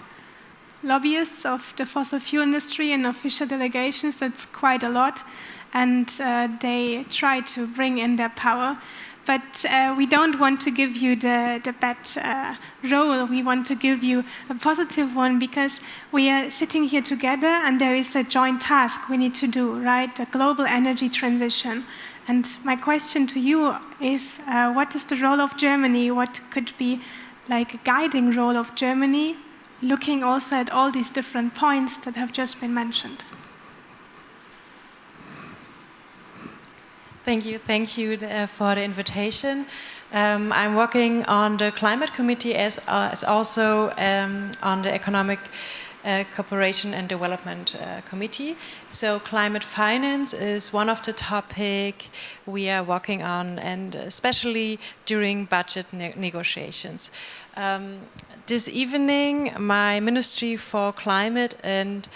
lobbyists of the fossil fuel industry in official delegations. That's quite a lot. And they try to bring in their power. But we don't want to give you the bad role. We want to give you a positive one, because we are sitting here together and there is a joint task we need to do, right? The global energy transition. And my question to you is, what is the role of Germany? What could be like a guiding role of Germany, looking also at all these different points that have just been mentioned? Thank you for the invitation. I'm working on the climate committee as also on the economic Cooperation and Development Committee. So climate finance is one of the topics we are working on, and especially during budget negotiations. This evening, my Ministry for Climate and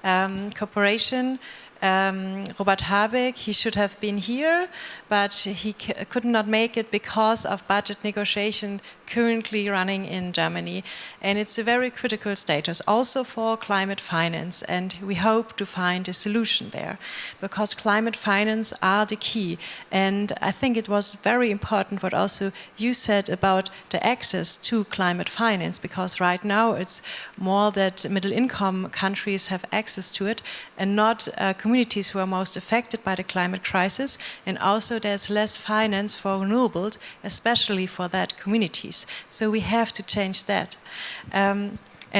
Cooperation, Robert Habeck, he should have been here, but he could not make it because of budget negotiation currently running in Germany. And it's a very critical status also for climate finance, and we hope to find a solution there, because climate finance are the key. And I think it was very important what also you said about the access to climate finance, because right now it's more that middle income countries have access to it and not communities who are most affected by the climate crisis. And also there's less finance for renewables, especially for that communities. So we have to change that. And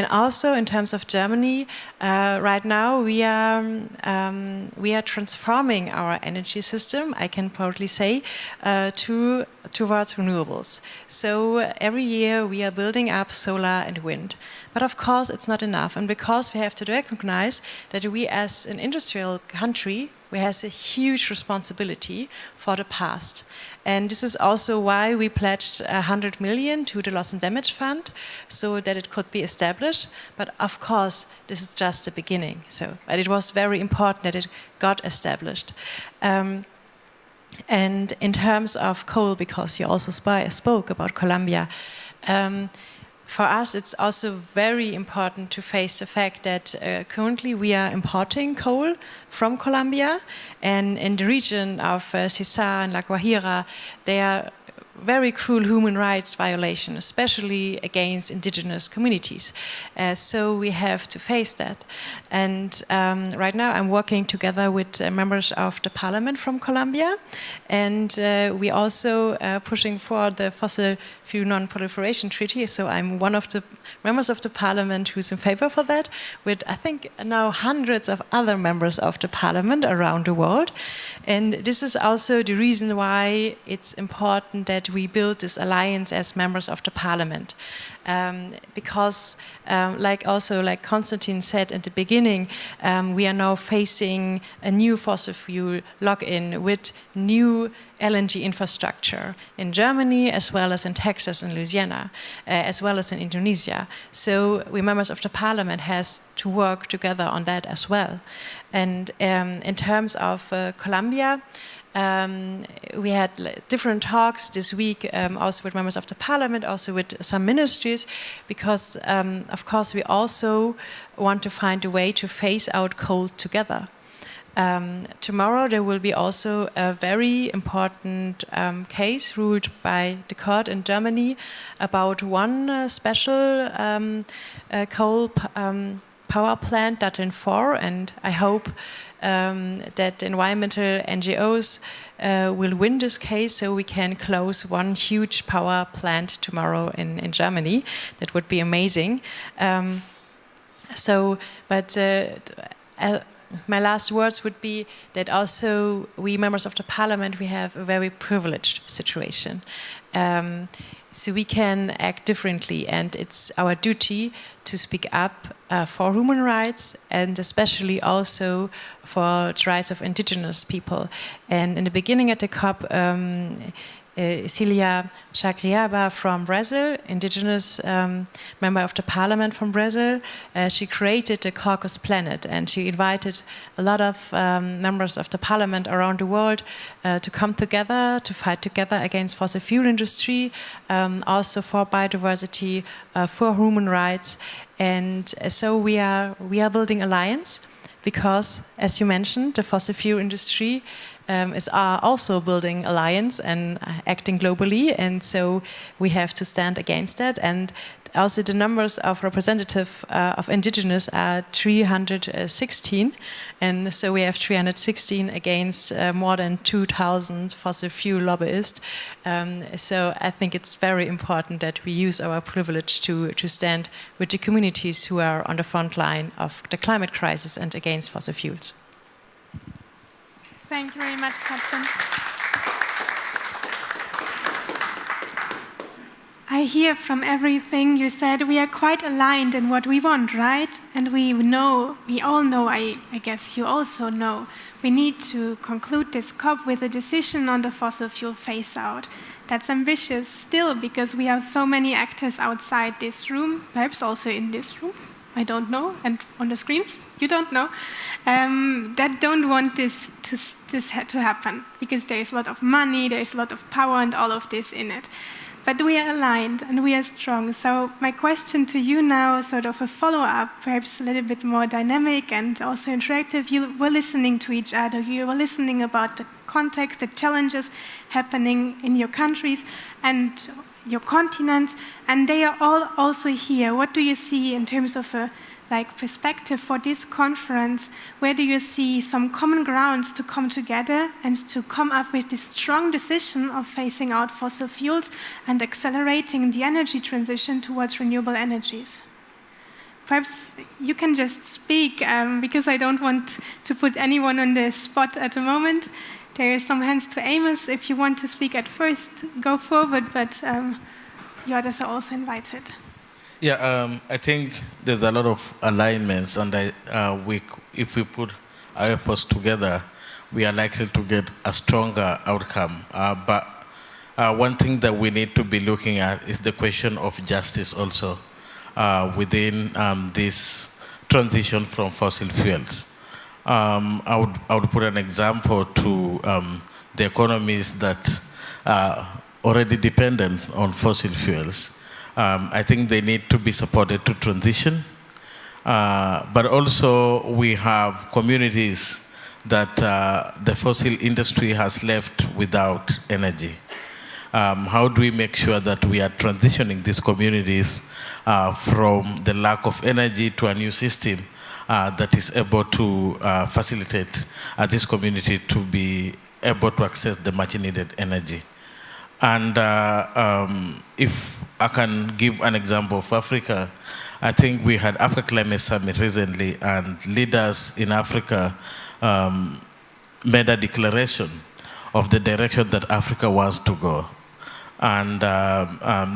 also in terms of Germany, right now we are transforming our energy system, I can proudly say, towards renewables. So every year we are building up solar and wind. But of course it's not enough, and because we have to recognize that we as an industrial country, we have a huge responsibility for the past. And this is also why we pledged 100 million to the Loss and Damage Fund, so that it could be established. But of course, this is just the beginning. But it was very important that it got established. And in terms of coal, because you also spoke about Colombia, for us, it's also very important to face the fact that currently we are importing coal from Colombia, and in the region of Cesar and La Guajira, they are very cruel human rights violations, especially against indigenous communities. So we have to face that. And right now I'm working together with members of the parliament from Colombia, and we also pushing for the Fossil Fuel Non-Proliferation Treaty. So I'm one of the members of the parliament who's in favor for that, with I think now hundreds of other members of the parliament around the world. And this is also the reason why it's important that we build this alliance as members of the parliament. Because like Konstantin said at the beginning, we are now facing a new fossil fuel lock-in with new LNG infrastructure in Germany, as well as in Texas and Louisiana, as well as in Indonesia. So we members of the parliament has to work together on that as well. And in terms of Colombia, we had different talks this week, also with members of the parliament, also with some ministries, because of course we also want to find a way to phase out coal together. Tomorrow there will be also a very important case ruled by the court in Germany about one special coal power plant, Datteln 4, and I hope that environmental NGOs will win this case, so we can close one huge power plant tomorrow in Germany. That would be amazing. My last words would be that also we members of the parliament, we have a very privileged situation. So we can act differently, and it's our duty to speak up for human rights, and especially also for the rights of indigenous people. And in the beginning at the COP, Cília Chacriaba from Brazil, indigenous member of the parliament from Brazil, she created the Caucasus Planet, and she invited a lot of members of the parliament around the world to come together, to fight together against fossil fuel industry, also for biodiversity, for human rights. And so we are building alliance, because, as you mentioned, the fossil fuel industry is also building alliance and acting globally, and so we have to stand against that. And also the numbers of representatives of indigenous are 316, and so we have 316 against more than 2,000 fossil fuel lobbyists. So I think it's very important that we use our privilege to stand with the communities who are on the front line of the climate crisis and against fossil fuels. Thank you very much, Katrin. I hear from everything you said, we are quite aligned in what we want, right? And we all know, I guess you also know, we need to conclude this COP with a decision on the fossil fuel phase out. That's ambitious still, because we have so many actors outside this room, perhaps also in this room, I don't know, and on the screens, you don't know, that don't want this to happen, because there is a lot of money, there is a lot of power and all of this in it. But we are aligned and we are strong. So my question to you now, sort of a follow-up, perhaps a little bit more dynamic and also interactive. You were listening to each other. You were listening about the context, the challenges happening in your countries and your continents, and they are all also here. What do you see in terms of a perspective for this conference? Where do you see some common grounds to come together and to come up with this strong decision of phasing out fossil fuels and accelerating the energy transition towards renewable energies? Perhaps you can just speak, because I don't want to put anyone on the spot at the moment. There are some hands to Amos. If you want to speak at first, go forward, but you others are also invited. Yeah, I think there's a lot of alignments, and if we put our efforts together, we are likely to get a stronger outcome. But one thing that we need to be looking at is the question of justice also within this transition from fossil fuels. I would put an example to the economies that are already dependent on fossil fuels. I think they need to be supported to transition. But also we have communities that the fossil industry has left without energy. How do we make sure that we are transitioning these communities from the lack of energy to a new system that is able to facilitate this community to be able to access the much needed energy? And if I can give an example of Africa, I think we had Africa Climate Summit recently, and leaders in Africa made a declaration of the direction that Africa wants to go. And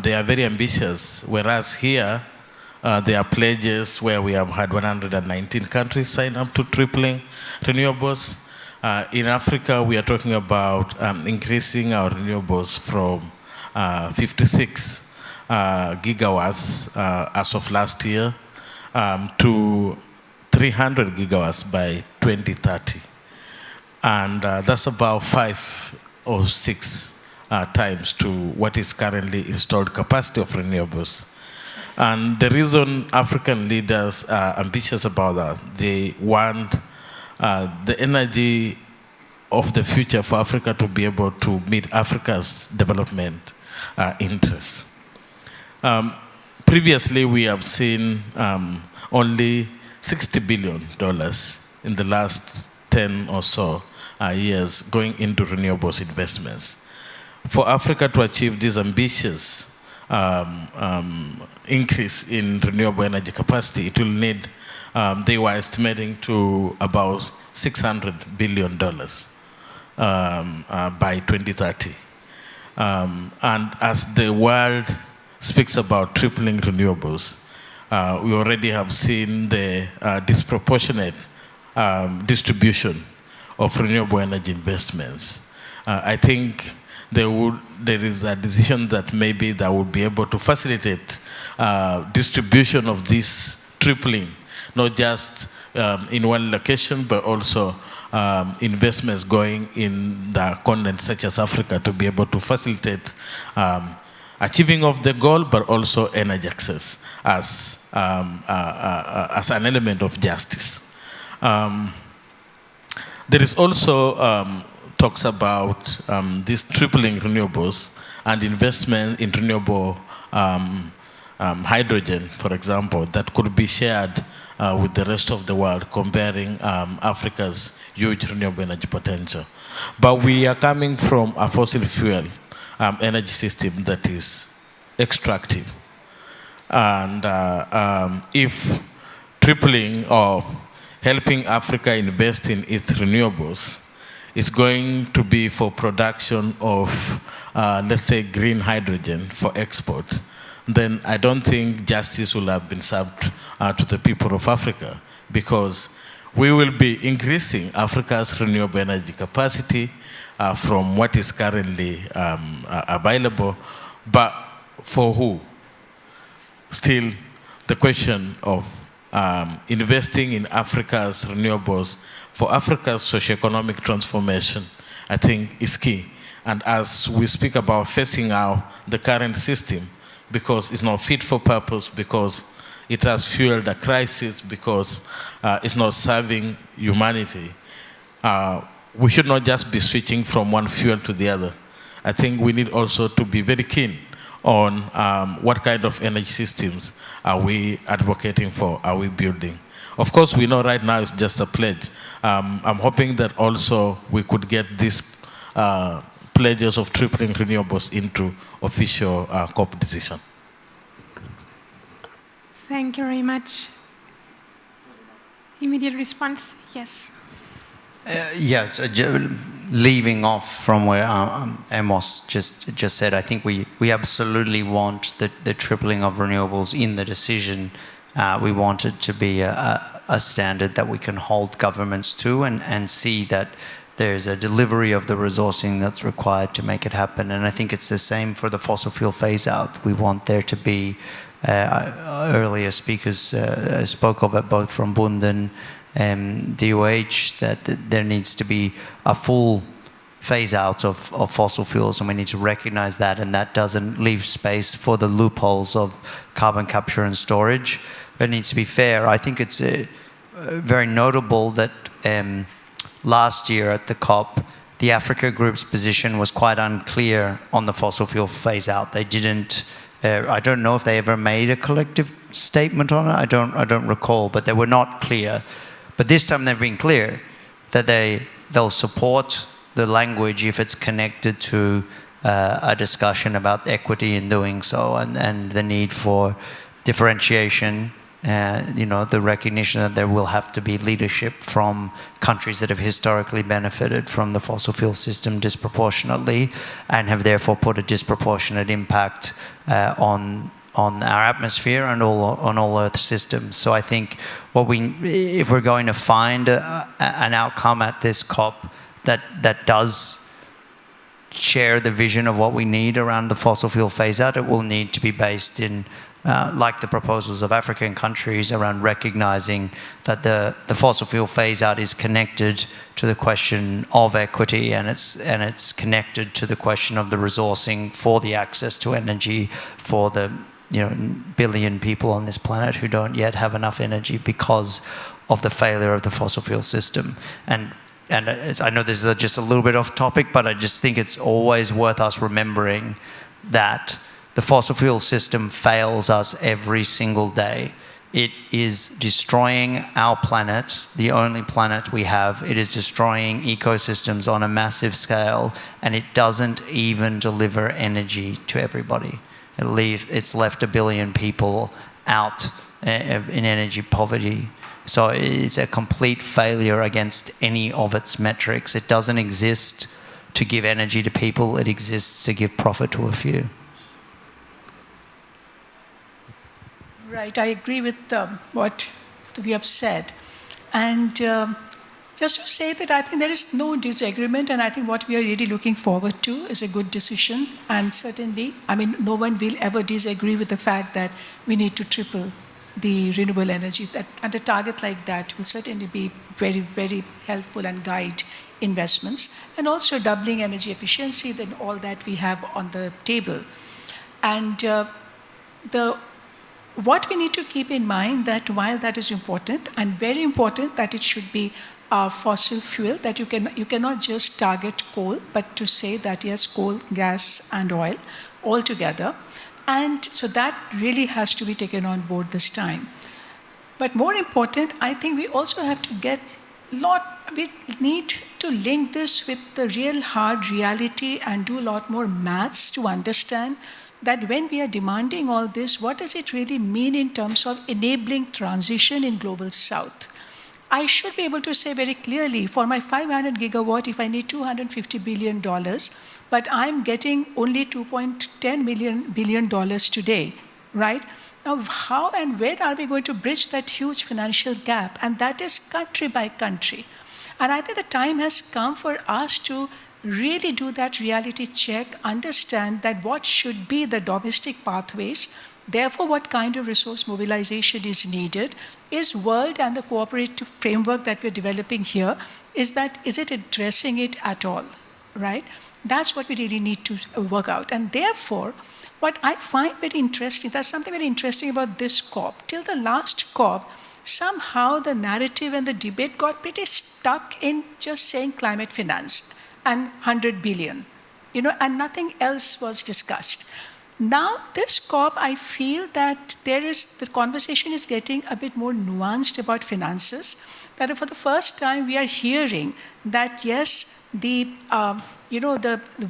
they are very ambitious, whereas here, there are pledges where we have had 119 countries sign up to tripling renewables. In Africa, we are talking about increasing our renewables from 56 gigawatts as of last year to 300 gigawatts by 2030. And that's about 5 or 6 times to what is currently installed capacity of renewables. And the reason African leaders are ambitious about that, they want the energy of the future for Africa to be able to meet Africa's development interests. Previously, we have seen only $60 billion in the last 10 or so years going into renewables investments. For Africa to achieve this ambitious increase in renewable energy capacity, it will need, they were estimating to about $600 billion by 2030. And as the world speaks about tripling renewables, we already have seen the disproportionate distribution of renewable energy investments. I think there is a decision that maybe that would be able to facilitate distribution of this tripling, not just in one location, but also investments going in the continent such as Africa to be able to facilitate achieving of the goal, but also energy access as an element of justice. There is also talks about this tripling renewables and investment in renewable hydrogen, for example, that could be shared with the rest of the world, comparing Africa's huge renewable energy potential. But we are coming from a fossil fuel energy system that is extractive. And if tripling or helping Africa invest in its renewables is going to be for production of, let's say, green hydrogen for export, then I don't think justice will have been served to the people of Africa, because we will be increasing Africa's renewable energy capacity from what is currently available, but for who? Still, the question of investing in Africa's renewables for Africa's socioeconomic transformation, I think, is key. And as we speak about phasing out the current system, because it's not fit for purpose, because it has fueled a crisis, because it's not serving humanity, we should not just be switching from one fuel to the other. I think we need also to be very keen on what kind of energy systems are we advocating for, are we building. Of course, we know right now it's just a pledge. I'm hoping that also we could get these pledges of tripling renewables into official COP decision. Thank you very much. Immediate response? Yes. Yes, leaving off from where Amos just said, I think we absolutely want the tripling of renewables in the decision. We want it to be a standard that we can hold governments to and see that there's a delivery of the resourcing that's required to make it happen. And I think it's the same for the fossil fuel phase out. We want there to be, earlier speakers spoke of it both from Bunden and DOH, that there needs to be a full phase out of fossil fuels, and we need to recognize that, and that doesn't leave space for the loopholes of carbon capture and storage. It needs to be fair. I think it's very notable that last year at the COP, the Africa Group's position was quite unclear on the fossil fuel phase out. They didn't, I don't know if they ever made a collective statement on it. I don't recall, but they were not clear. But this time they've been clear that they'll support the language if it's connected to a discussion about equity in doing so, and the need for differentiation, the recognition that there will have to be leadership from countries that have historically benefited from the fossil fuel system disproportionately and have therefore put a disproportionate impact on our atmosphere and on all Earth systems. So I think if we're going to find an outcome at this COP that does share the vision of what we need around the fossil fuel phase out, it will need to be based in, like the proposals of African countries, around recognizing that the fossil fuel phase out is connected to the question of equity, and it's connected to the question of the resourcing for the access to energy for the billion people on this planet who don't yet have enough energy because of the failure of the fossil fuel system. And I know this is just a little bit off topic, but I just think it's always worth us remembering that the fossil fuel system fails us every single day. It is destroying our planet, the only planet we have. It is destroying ecosystems on a massive scale, and it doesn't even deliver energy to everybody. It's left 1 billion people out in energy poverty. So it's a complete failure against any of its metrics. It doesn't exist to give energy to people. It exists to give profit to a few. Right, I agree with what we have said. And just to say that I think there is no disagreement, and I think what we are really looking forward to is a good decision. And certainly, no one will ever disagree with the fact that we need to triple the renewable energy. And a target like that will certainly be very, very helpful and guide investments. And also doubling energy efficiency, then all that we have on the table. And what we need to keep in mind that while that is important, and very important that it should be fossil fuel, that you cannot just target coal, but to say that yes, coal, gas, and oil all together. And so that really has to be taken on board this time. But more important, I think we also have to we need to link this with the real hard reality and do a lot more maths to understand that when we are demanding all this, what does it really mean in terms of enabling transition in Global South? I should be able to say very clearly, for my 500 gigawatt, if I need $250 billion, but I'm getting only $2.10 billion today, right? Now, how and where are we going to bridge that huge financial gap? And that is country by country. And I think the time has come for us to really do that reality check, understand that what should be the domestic pathways, therefore what kind of resource mobilization is needed, is world and the cooperative framework that we're developing here, is it addressing it at all, right? That's what we really need to work out. And therefore, what I find very interesting, there's something very interesting about this COP. Till the last COP, somehow the narrative and the debate got pretty stuck in just saying climate finance and 100 billion, and nothing else was discussed. Now, this COP, I feel that the conversation is getting a bit more nuanced about finances, that for the first time we are hearing that, yes, the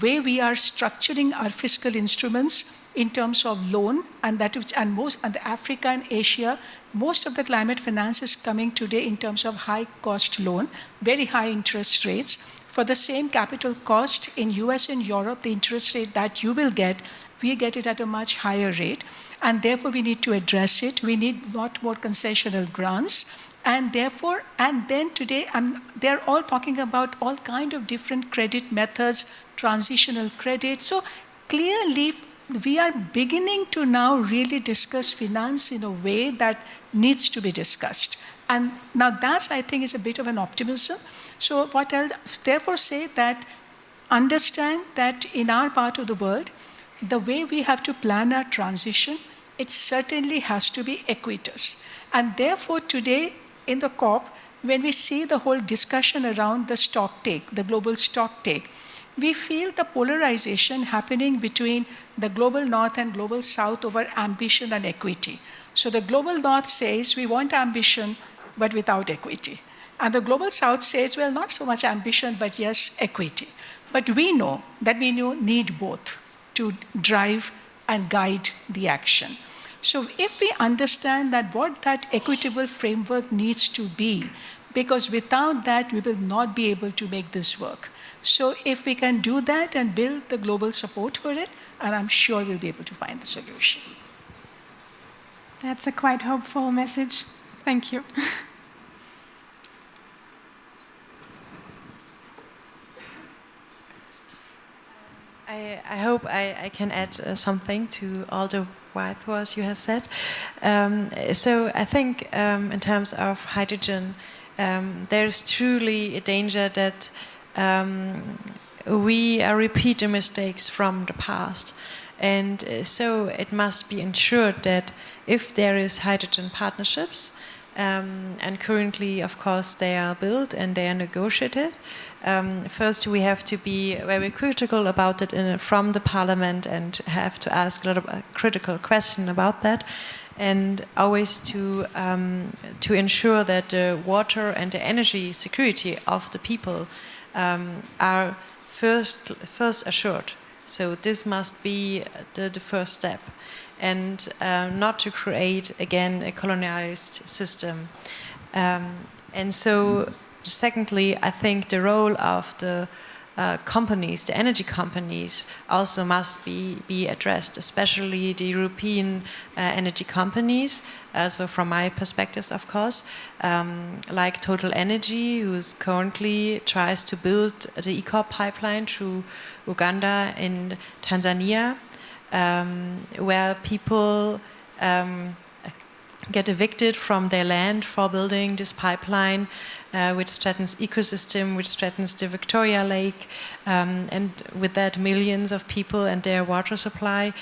way we are structuring our fiscal instruments in terms of loan, and the Africa and Asia, most of the climate finance is coming today in terms of high cost loan, very high interest rates. For the same capital cost in US and Europe, the interest rate that you will get, we get it at a much higher rate. And therefore we need to address it. We need not more concessional grants. And then today, they're all talking about all kind of different credit methods, transitional credit. So clearly, we are beginning to now really discuss finance in a way that needs to be discussed. And now that, I think, is a bit of an optimism. So what I'll therefore say that understand that in our part of the world, the way we have to plan our transition, it certainly has to be equitous. And therefore today in the COP, when we see the whole discussion around the stock take, the global stock take, we feel the polarization happening between the global north and global south over ambition and equity. So the global north says we want ambition, but without equity. And the global south says, well, not so much ambition, but yes, equity. But we know that we need both to drive and guide the action. So if we understand that what that equitable framework needs to be, because without that, we will not be able to make this work. So if we can do that and build the global support for it, and I'm sure we'll be able to find the solution. That's a quite hopeful message. Thank you. I hope I can add something to all the white words you have said. So I think in terms of hydrogen, there's truly a danger that we repeat the mistakes from the past. And so it must be ensured that if there is hydrogen partnerships, and currently, of course, they are built and they are negotiated. First, we have to be very critical about it from the parliament and have to ask a lot of critical questions about that, and always to ensure that the water and the energy security of the people are first assured. So this must be the first step, and not to create again a colonialized system. And so secondly, I think the role of the companies, the energy companies, also must be addressed, especially the European energy companies. So from my perspective, of course, like Total Energy, who currently tries to build the EACOP pipeline through Uganda and Tanzania, where people get evicted from their land for building this pipeline, which threatens ecosystem, which threatens the Victoria Lake, and with that millions of people and their water supply.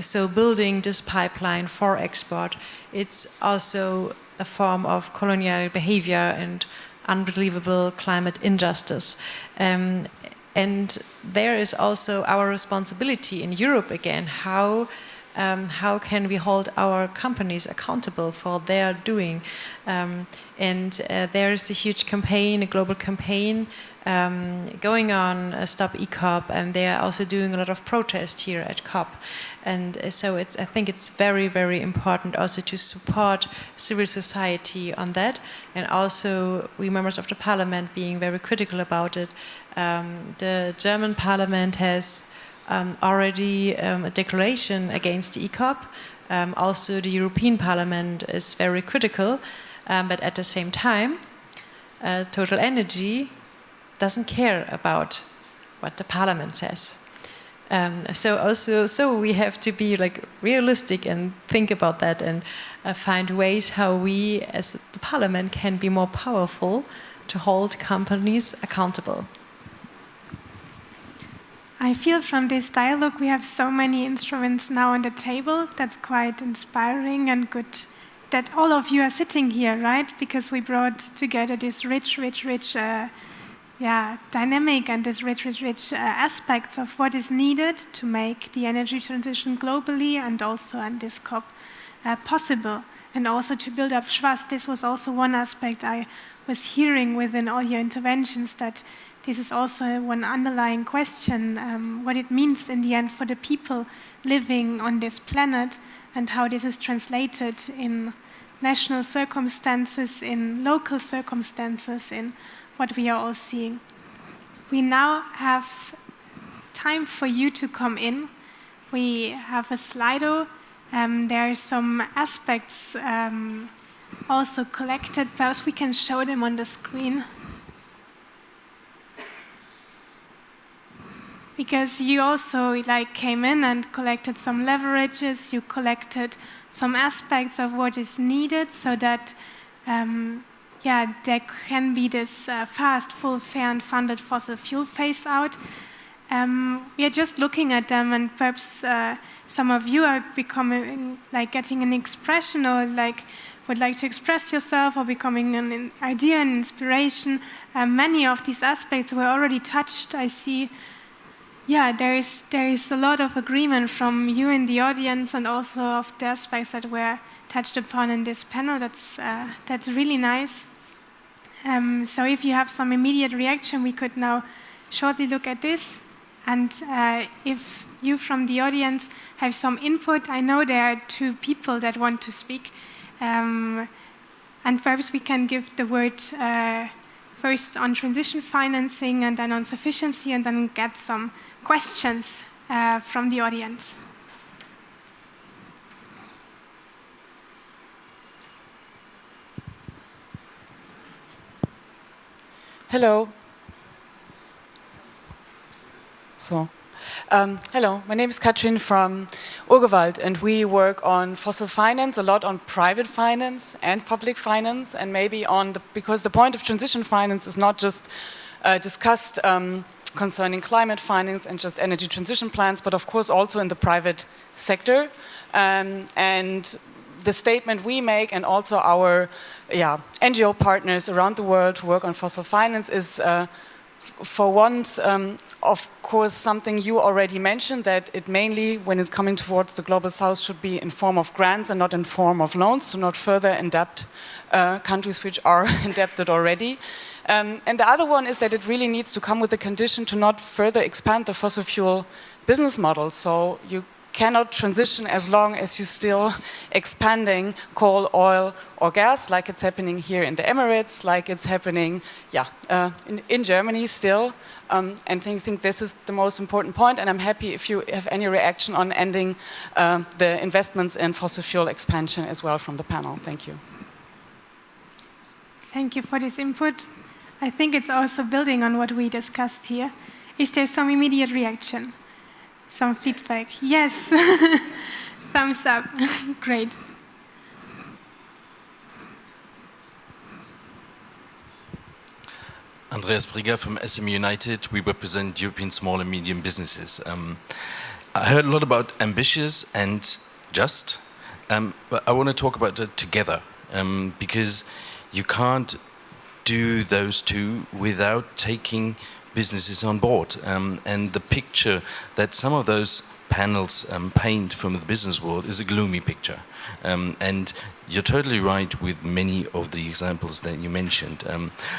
So building this pipeline for export, it's also a form of colonial behavior and unbelievable climate injustice. And there is also our responsibility in Europe again, how how can we hold our companies accountable for their doing? There is a huge campaign, a global campaign going on, Stop ECOP, and they are also doing a lot of protest here at COP. And so I think it's very, very important also to support civil society on that, and also we members of the parliament being very critical about it. The German parliament has already a declaration against the ECOP. Also the European Parliament is very critical, but at the same time, Total Energy doesn't care about what the parliament says. So we have to be like realistic and think about that, and find ways how we as the parliament can be more powerful to hold companies accountable. I feel from this dialogue we have so many instruments now on the table. That's quite inspiring and good that all of you are sitting here, right? Because we brought together this rich dynamic and this rich aspects of what is needed to make the energy transition globally and also on this COP possible, and also to build up trust. This was also one aspect I was hearing within all your interventions, that this is also one underlying question, what it means in the end for the people living on this planet, and how this is translated in national circumstances, in local circumstances, in what we are all seeing. We now have time for you to come in. We have a Slido. There are some aspects also collected. Perhaps we can show them on the screen. Because you also came in and collected some leverages, you collected some aspects of what is needed so that there can be this fast, full, fair and funded fossil fuel phase out. We are just looking at them, and perhaps some of you are becoming, getting an expression, or would like to express yourself, or becoming an idea and inspiration. Many of these aspects were already touched. I see, there is a lot of agreement from you in the audience, and also of the aspects that were touched upon in this panel. That's really nice. So if you have some immediate reaction, we could now shortly look at this. And if you from the audience have some input, I know there are two people that want to speak. And perhaps we can give the word first on transition financing, and then on sufficiency, and then get some questions from the audience. Hello. Hello, my name is Katrin from Urgewald, and we work on fossil finance, a lot on private finance and public finance, and maybe because the point of transition finance is not just discussed concerning climate finance and just energy transition plans, but of course also in the private sector. And the statement we make, and also our NGO partners around the world who work on fossil finance, is for once, of course, something you already mentioned, that it mainly, when it's coming towards the Global South, should be in form of grants and not in form of loans, to not further indebt countries which are indebted already. And the other one is that it really needs to come with the condition to not further expand the fossil fuel business model. So you cannot transition as long as you're still expanding coal, oil, or gas, like it's happening here in the Emirates, like it's happening in Germany still. And I think this is the most important point, and I'm happy if you have any reaction on ending the investments in fossil fuel expansion as well from the panel. Thank you. Thank you for this input. I think it's also building on what we discussed here. Is there some immediate reaction? Some feedback? Yes. Thumbs up. Great. Andreas Brigger from SM United. We represent European small and medium businesses. I heard a lot about ambitious and just, but I want to talk about it together, because you can't do those two without taking businesses on board. And the picture that some of those panels paint from the business world is a gloomy picture. And you're totally right with many of the examples that you mentioned.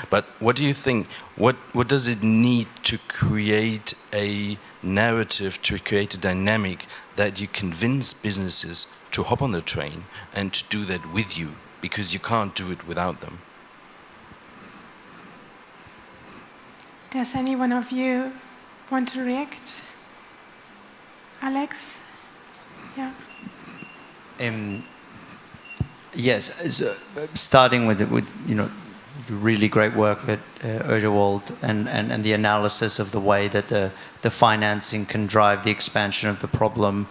But what do you think, what does it need to create a narrative, to create a dynamic that you convince businesses to hop on the train and to do that with you, because you can't do it without them? Does any one of you want to react? Alex? Yeah. Yes, so, starting with really great work at Oderwald and the analysis of the way that the financing can drive the expansion of the problem.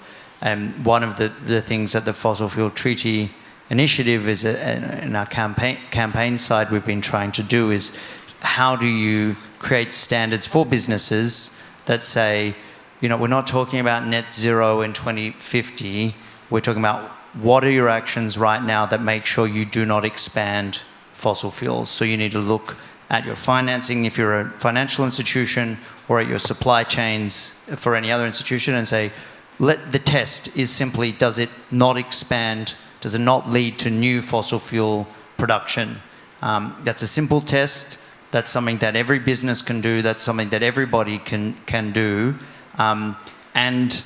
One of the things that the Fossil Fuel Treaty Initiative is, in our campaign side, we've been trying to do is, how do you create standards for businesses that say, we're not talking about net zero in 2050, we're talking about what are your actions right now that make sure you do not expand fossil fuels. So you need to look at your financing if you're a financial institution, or at your supply chains for any other institution, and say, the test is simply, does it not expand, does it not lead to new fossil fuel production? That's a simple test. That's something that every business can do. That's something that everybody can do. And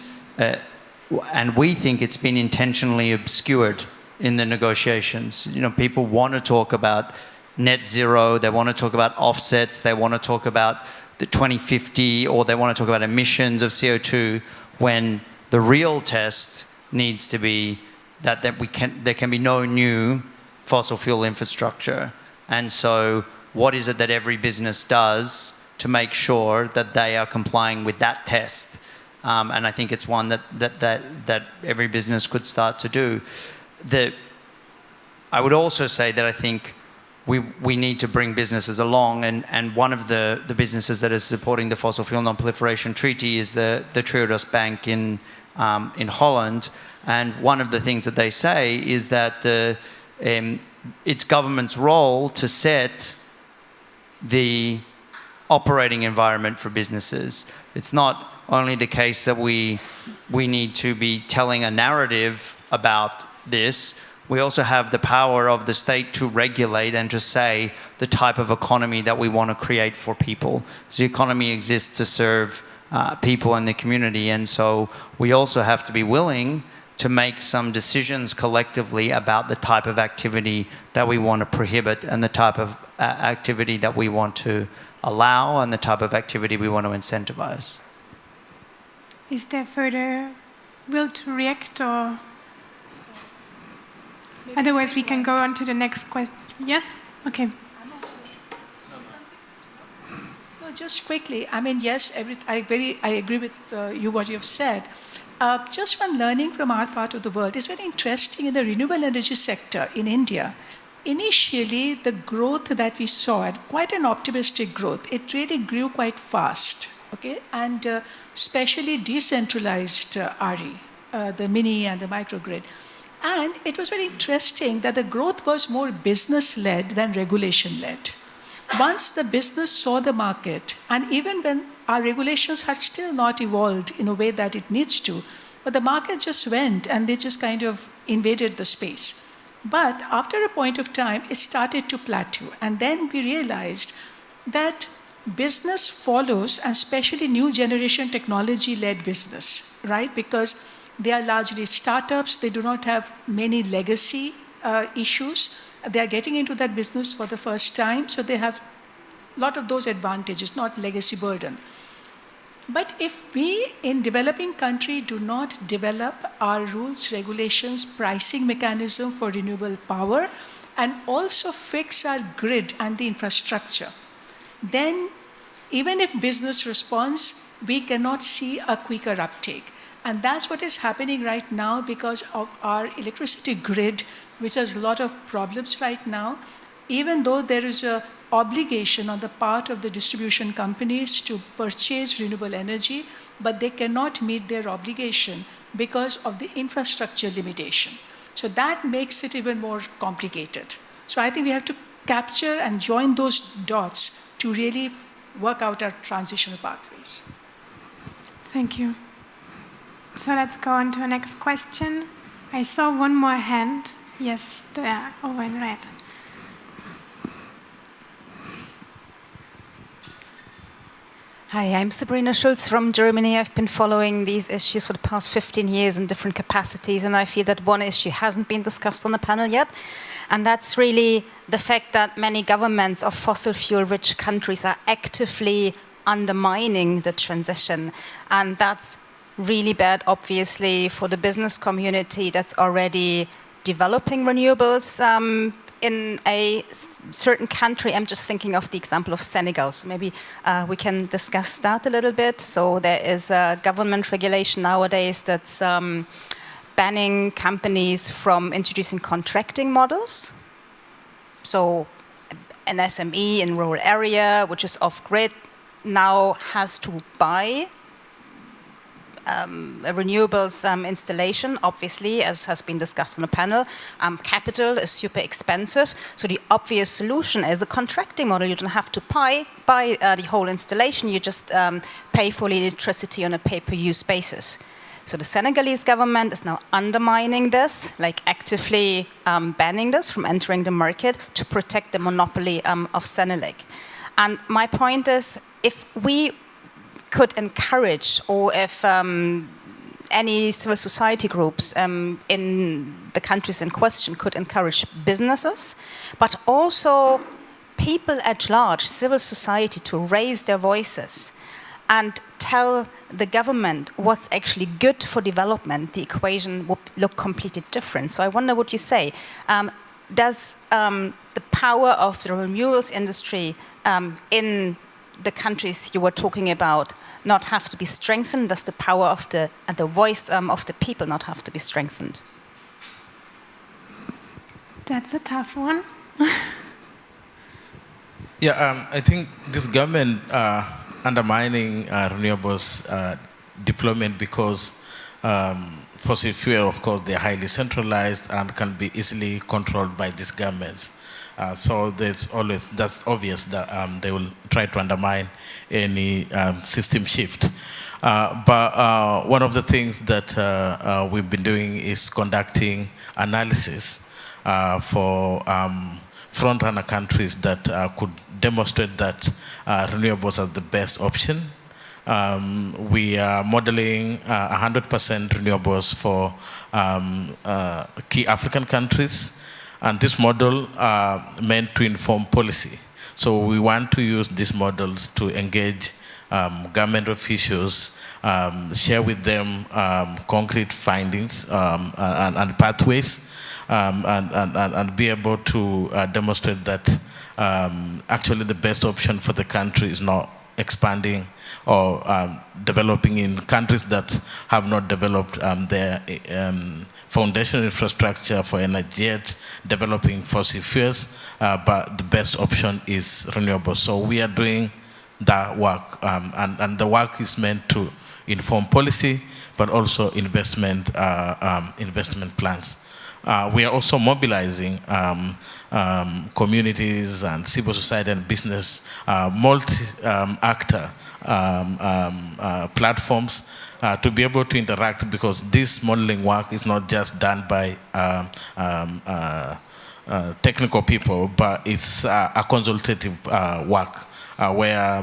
we think it's been intentionally obscured in the negotiations. People want to talk about net zero, they want to talk about offsets, they want to talk about the 2050, or they want to talk about emissions of CO2, when the real test needs to be that there can be no new fossil fuel infrastructure. And so what is it that every business does to make sure that they are complying with that test? And I think it's one that every business could start to do. I would also say that I think we need to bring businesses along, and one of the businesses that is supporting the Fossil Fuel Non-Proliferation Treaty is the Triodos Bank in Holland. And one of the things that they say is that it's government's role to set the operating environment for businesses. It's not only the case that we need to be telling a narrative about this, we also have the power of the state to regulate and to say the type of economy that we want to create for people. So the economy exists to serve people in the community, and so we also have to be willing to make some decisions collectively about the type of activity that we want to prohibit, and the type of activity that we want to allow, and the type of activity we want to incentivize. Is there further will to react, or otherwise we can go on to the next question? Yes? Okay. No, just quickly. Yes, I agree with what you've said. Just from learning from our part of the world, it's very interesting in the renewable energy sector in India. Initially, the growth that we saw, quite an optimistic growth, it really grew quite fast. Okay, and especially decentralized RE, the mini and the microgrid. And it was very interesting that the growth was more business-led than regulation-led. Once the business saw the market, and even when our regulations had still not evolved in a way that it needs to, but the market just went and they just kind of invaded the space. But after a point of time, it started to plateau. And then we realized that business follows, and especially new generation technology-led business, right? Because they are largely startups, they do not have many legacy issues. They are getting into that business for the first time, so they have a lot of those advantages, not legacy burden. But if we in developing country do not develop our rules, regulations, pricing mechanism for renewable power, and also fix our grid and the infrastructure, then even if business responds, we cannot see a quicker uptake. And that's what is happening right now because of our electricity grid, which has a lot of problems right now. Even though there is an obligation on the part of the distribution companies to purchase renewable energy, but they cannot meet their obligation because of the infrastructure limitation. So that makes it even more complicated. So I think we have to capture and join those dots to really work out our transitional pathways. Thank you. So let's go on to the next question. I saw one more hand. Yes, there, over in red. Hi, I'm Sabrina Schulz from Germany. I've been following these issues for the past 15 years in different capacities, and I feel that one issue hasn't been discussed on the panel yet, and that's really the fact that many governments of fossil fuel-rich countries are actively undermining the transition, and that's really bad, obviously, for the business community that's already developing renewables in a certain country. I'm just thinking of the example of Senegal, so maybe we can discuss that a little bit. So there is a government regulation nowadays that's banning companies from introducing contracting models. So an SME in rural area, which is off-grid, now has to buy a renewables installation, obviously, as has been discussed on the panel. Capital is super expensive, so the obvious solution is a contracting model. You don't have to buy the whole installation, you just pay for the electricity on a pay-per-use basis. So the Senegalese government is now undermining this, like actively banning this from entering the market to protect the monopoly of Senelec. And my point is, if we could encourage, or if any civil society groups in the countries in question could encourage businesses, but also people at large, civil society, to raise their voices and tell the government what's actually good for development, the equation would look completely different. So I wonder what you say. Does the power of the renewables industry in the countries you were talking about not have to be strengthened? Does the power of the voice of the people not have to be strengthened? That's a tough one. Yeah, I think this government undermining renewables deployment because fossil fuel, of course, they're highly centralized and can be easily controlled by these governments. So that's obvious that they will try to undermine any system shift. But one of the things that we've been doing is conducting analysis for front-runner countries that could demonstrate that renewables are the best option. We are modeling 100% renewables for key African countries. And this model meant to inform policy. So we want to use these models to engage government officials, share with them concrete findings and pathways, and be able to demonstrate that actually the best option for the country is not expanding or developing in countries that have not developed their foundational infrastructure for energy yet, developing fossil fuels, but the best option is renewables. So we are doing that work, and the work is meant to inform policy, but also investment plans. We are also mobilizing communities and civil society and business, multi-actor platforms to be able to interact, because this modeling work is not just done by technical people, but it's a consultative work where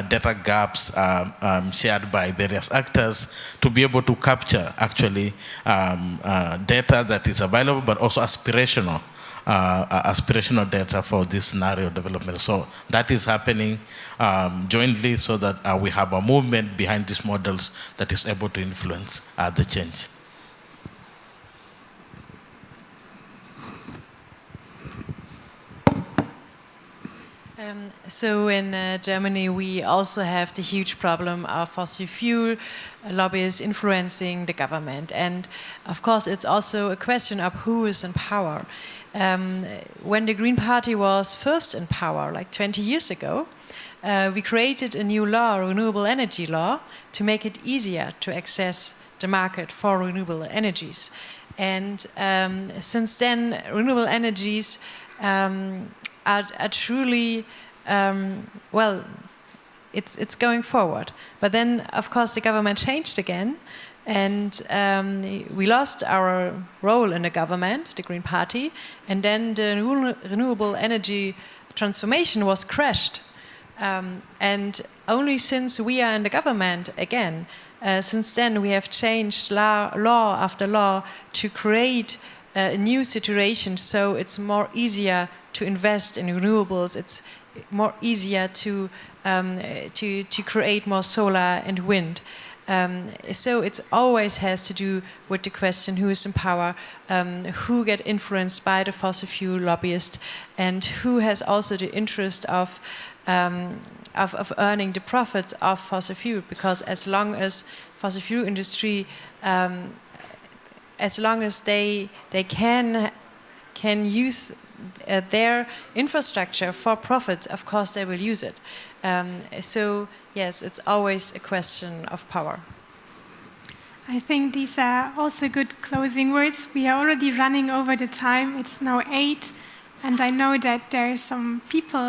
data gaps are shared by various actors to be able to capture actually data that is available, but also aspirational data for this scenario development. So that is happening jointly, so that we have a movement behind these models that is able to influence the change. So in Germany, we also have the huge problem of fossil fuel lobbyists influencing the government. And of course, it's also a question of who is in power. When the Green Party was first in power, like 20 years ago, we created a new law, renewable energy law, to make it easier to access the market for renewable energies. And since then, renewable energies are truly, well, it's going forward. But then, of course, the government changed again, And we lost our role in the government, the Green Party, and then the renewable energy transformation was crashed. And only since we are in the government again, since then we have changed law after law to create a new situation, so it's more easier to invest in renewables. It's more easier to create more solar and wind. So it always has to do with the question who is in power, who get influenced by the fossil fuel lobbyist, and who has also the interest of earning the profits of fossil fuel. Because as long as fossil fuel industry, as long as they can use their infrastructure for profit, of course they will use it. So yes, it's always a question of power. I think these are also good closing words. We are already running over the time. It's now 8, and I know that there are some people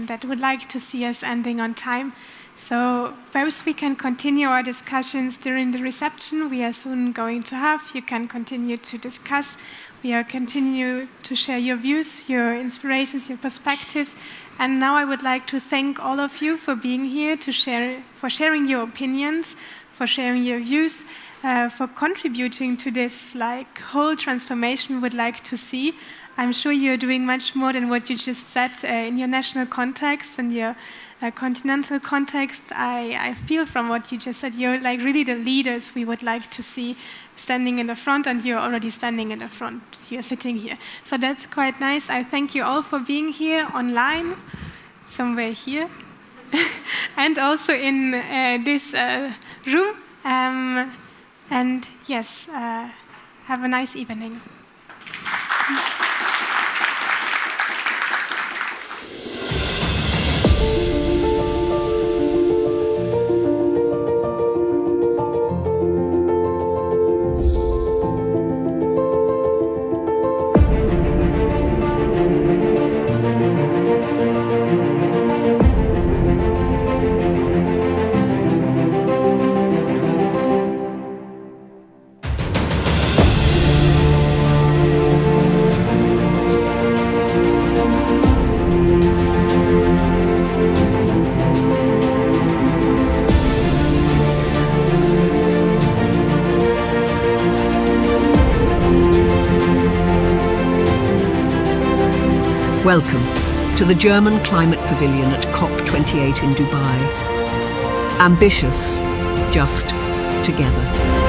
that would like to see us ending on time. So both we can continue our discussions during the reception we are soon going to have. You can continue to discuss. We are continue to share your views, your inspirations, your perspectives. And now I would like to thank all of you for being here, for sharing your opinions, for sharing your views, for contributing to this whole transformation we'd like to see. I'm sure you're doing much more than what you just said in your national context and your continental context. I feel from what you just said, you're really the leaders we would like to see standing in the front, and you're already standing in the front. You're sitting here. So that's quite nice. I thank you all for being here online, somewhere here, and also in this room. And yes, have a nice evening. Welcome to the German Climate Pavilion at COP28 in Dubai. Ambitious, just together.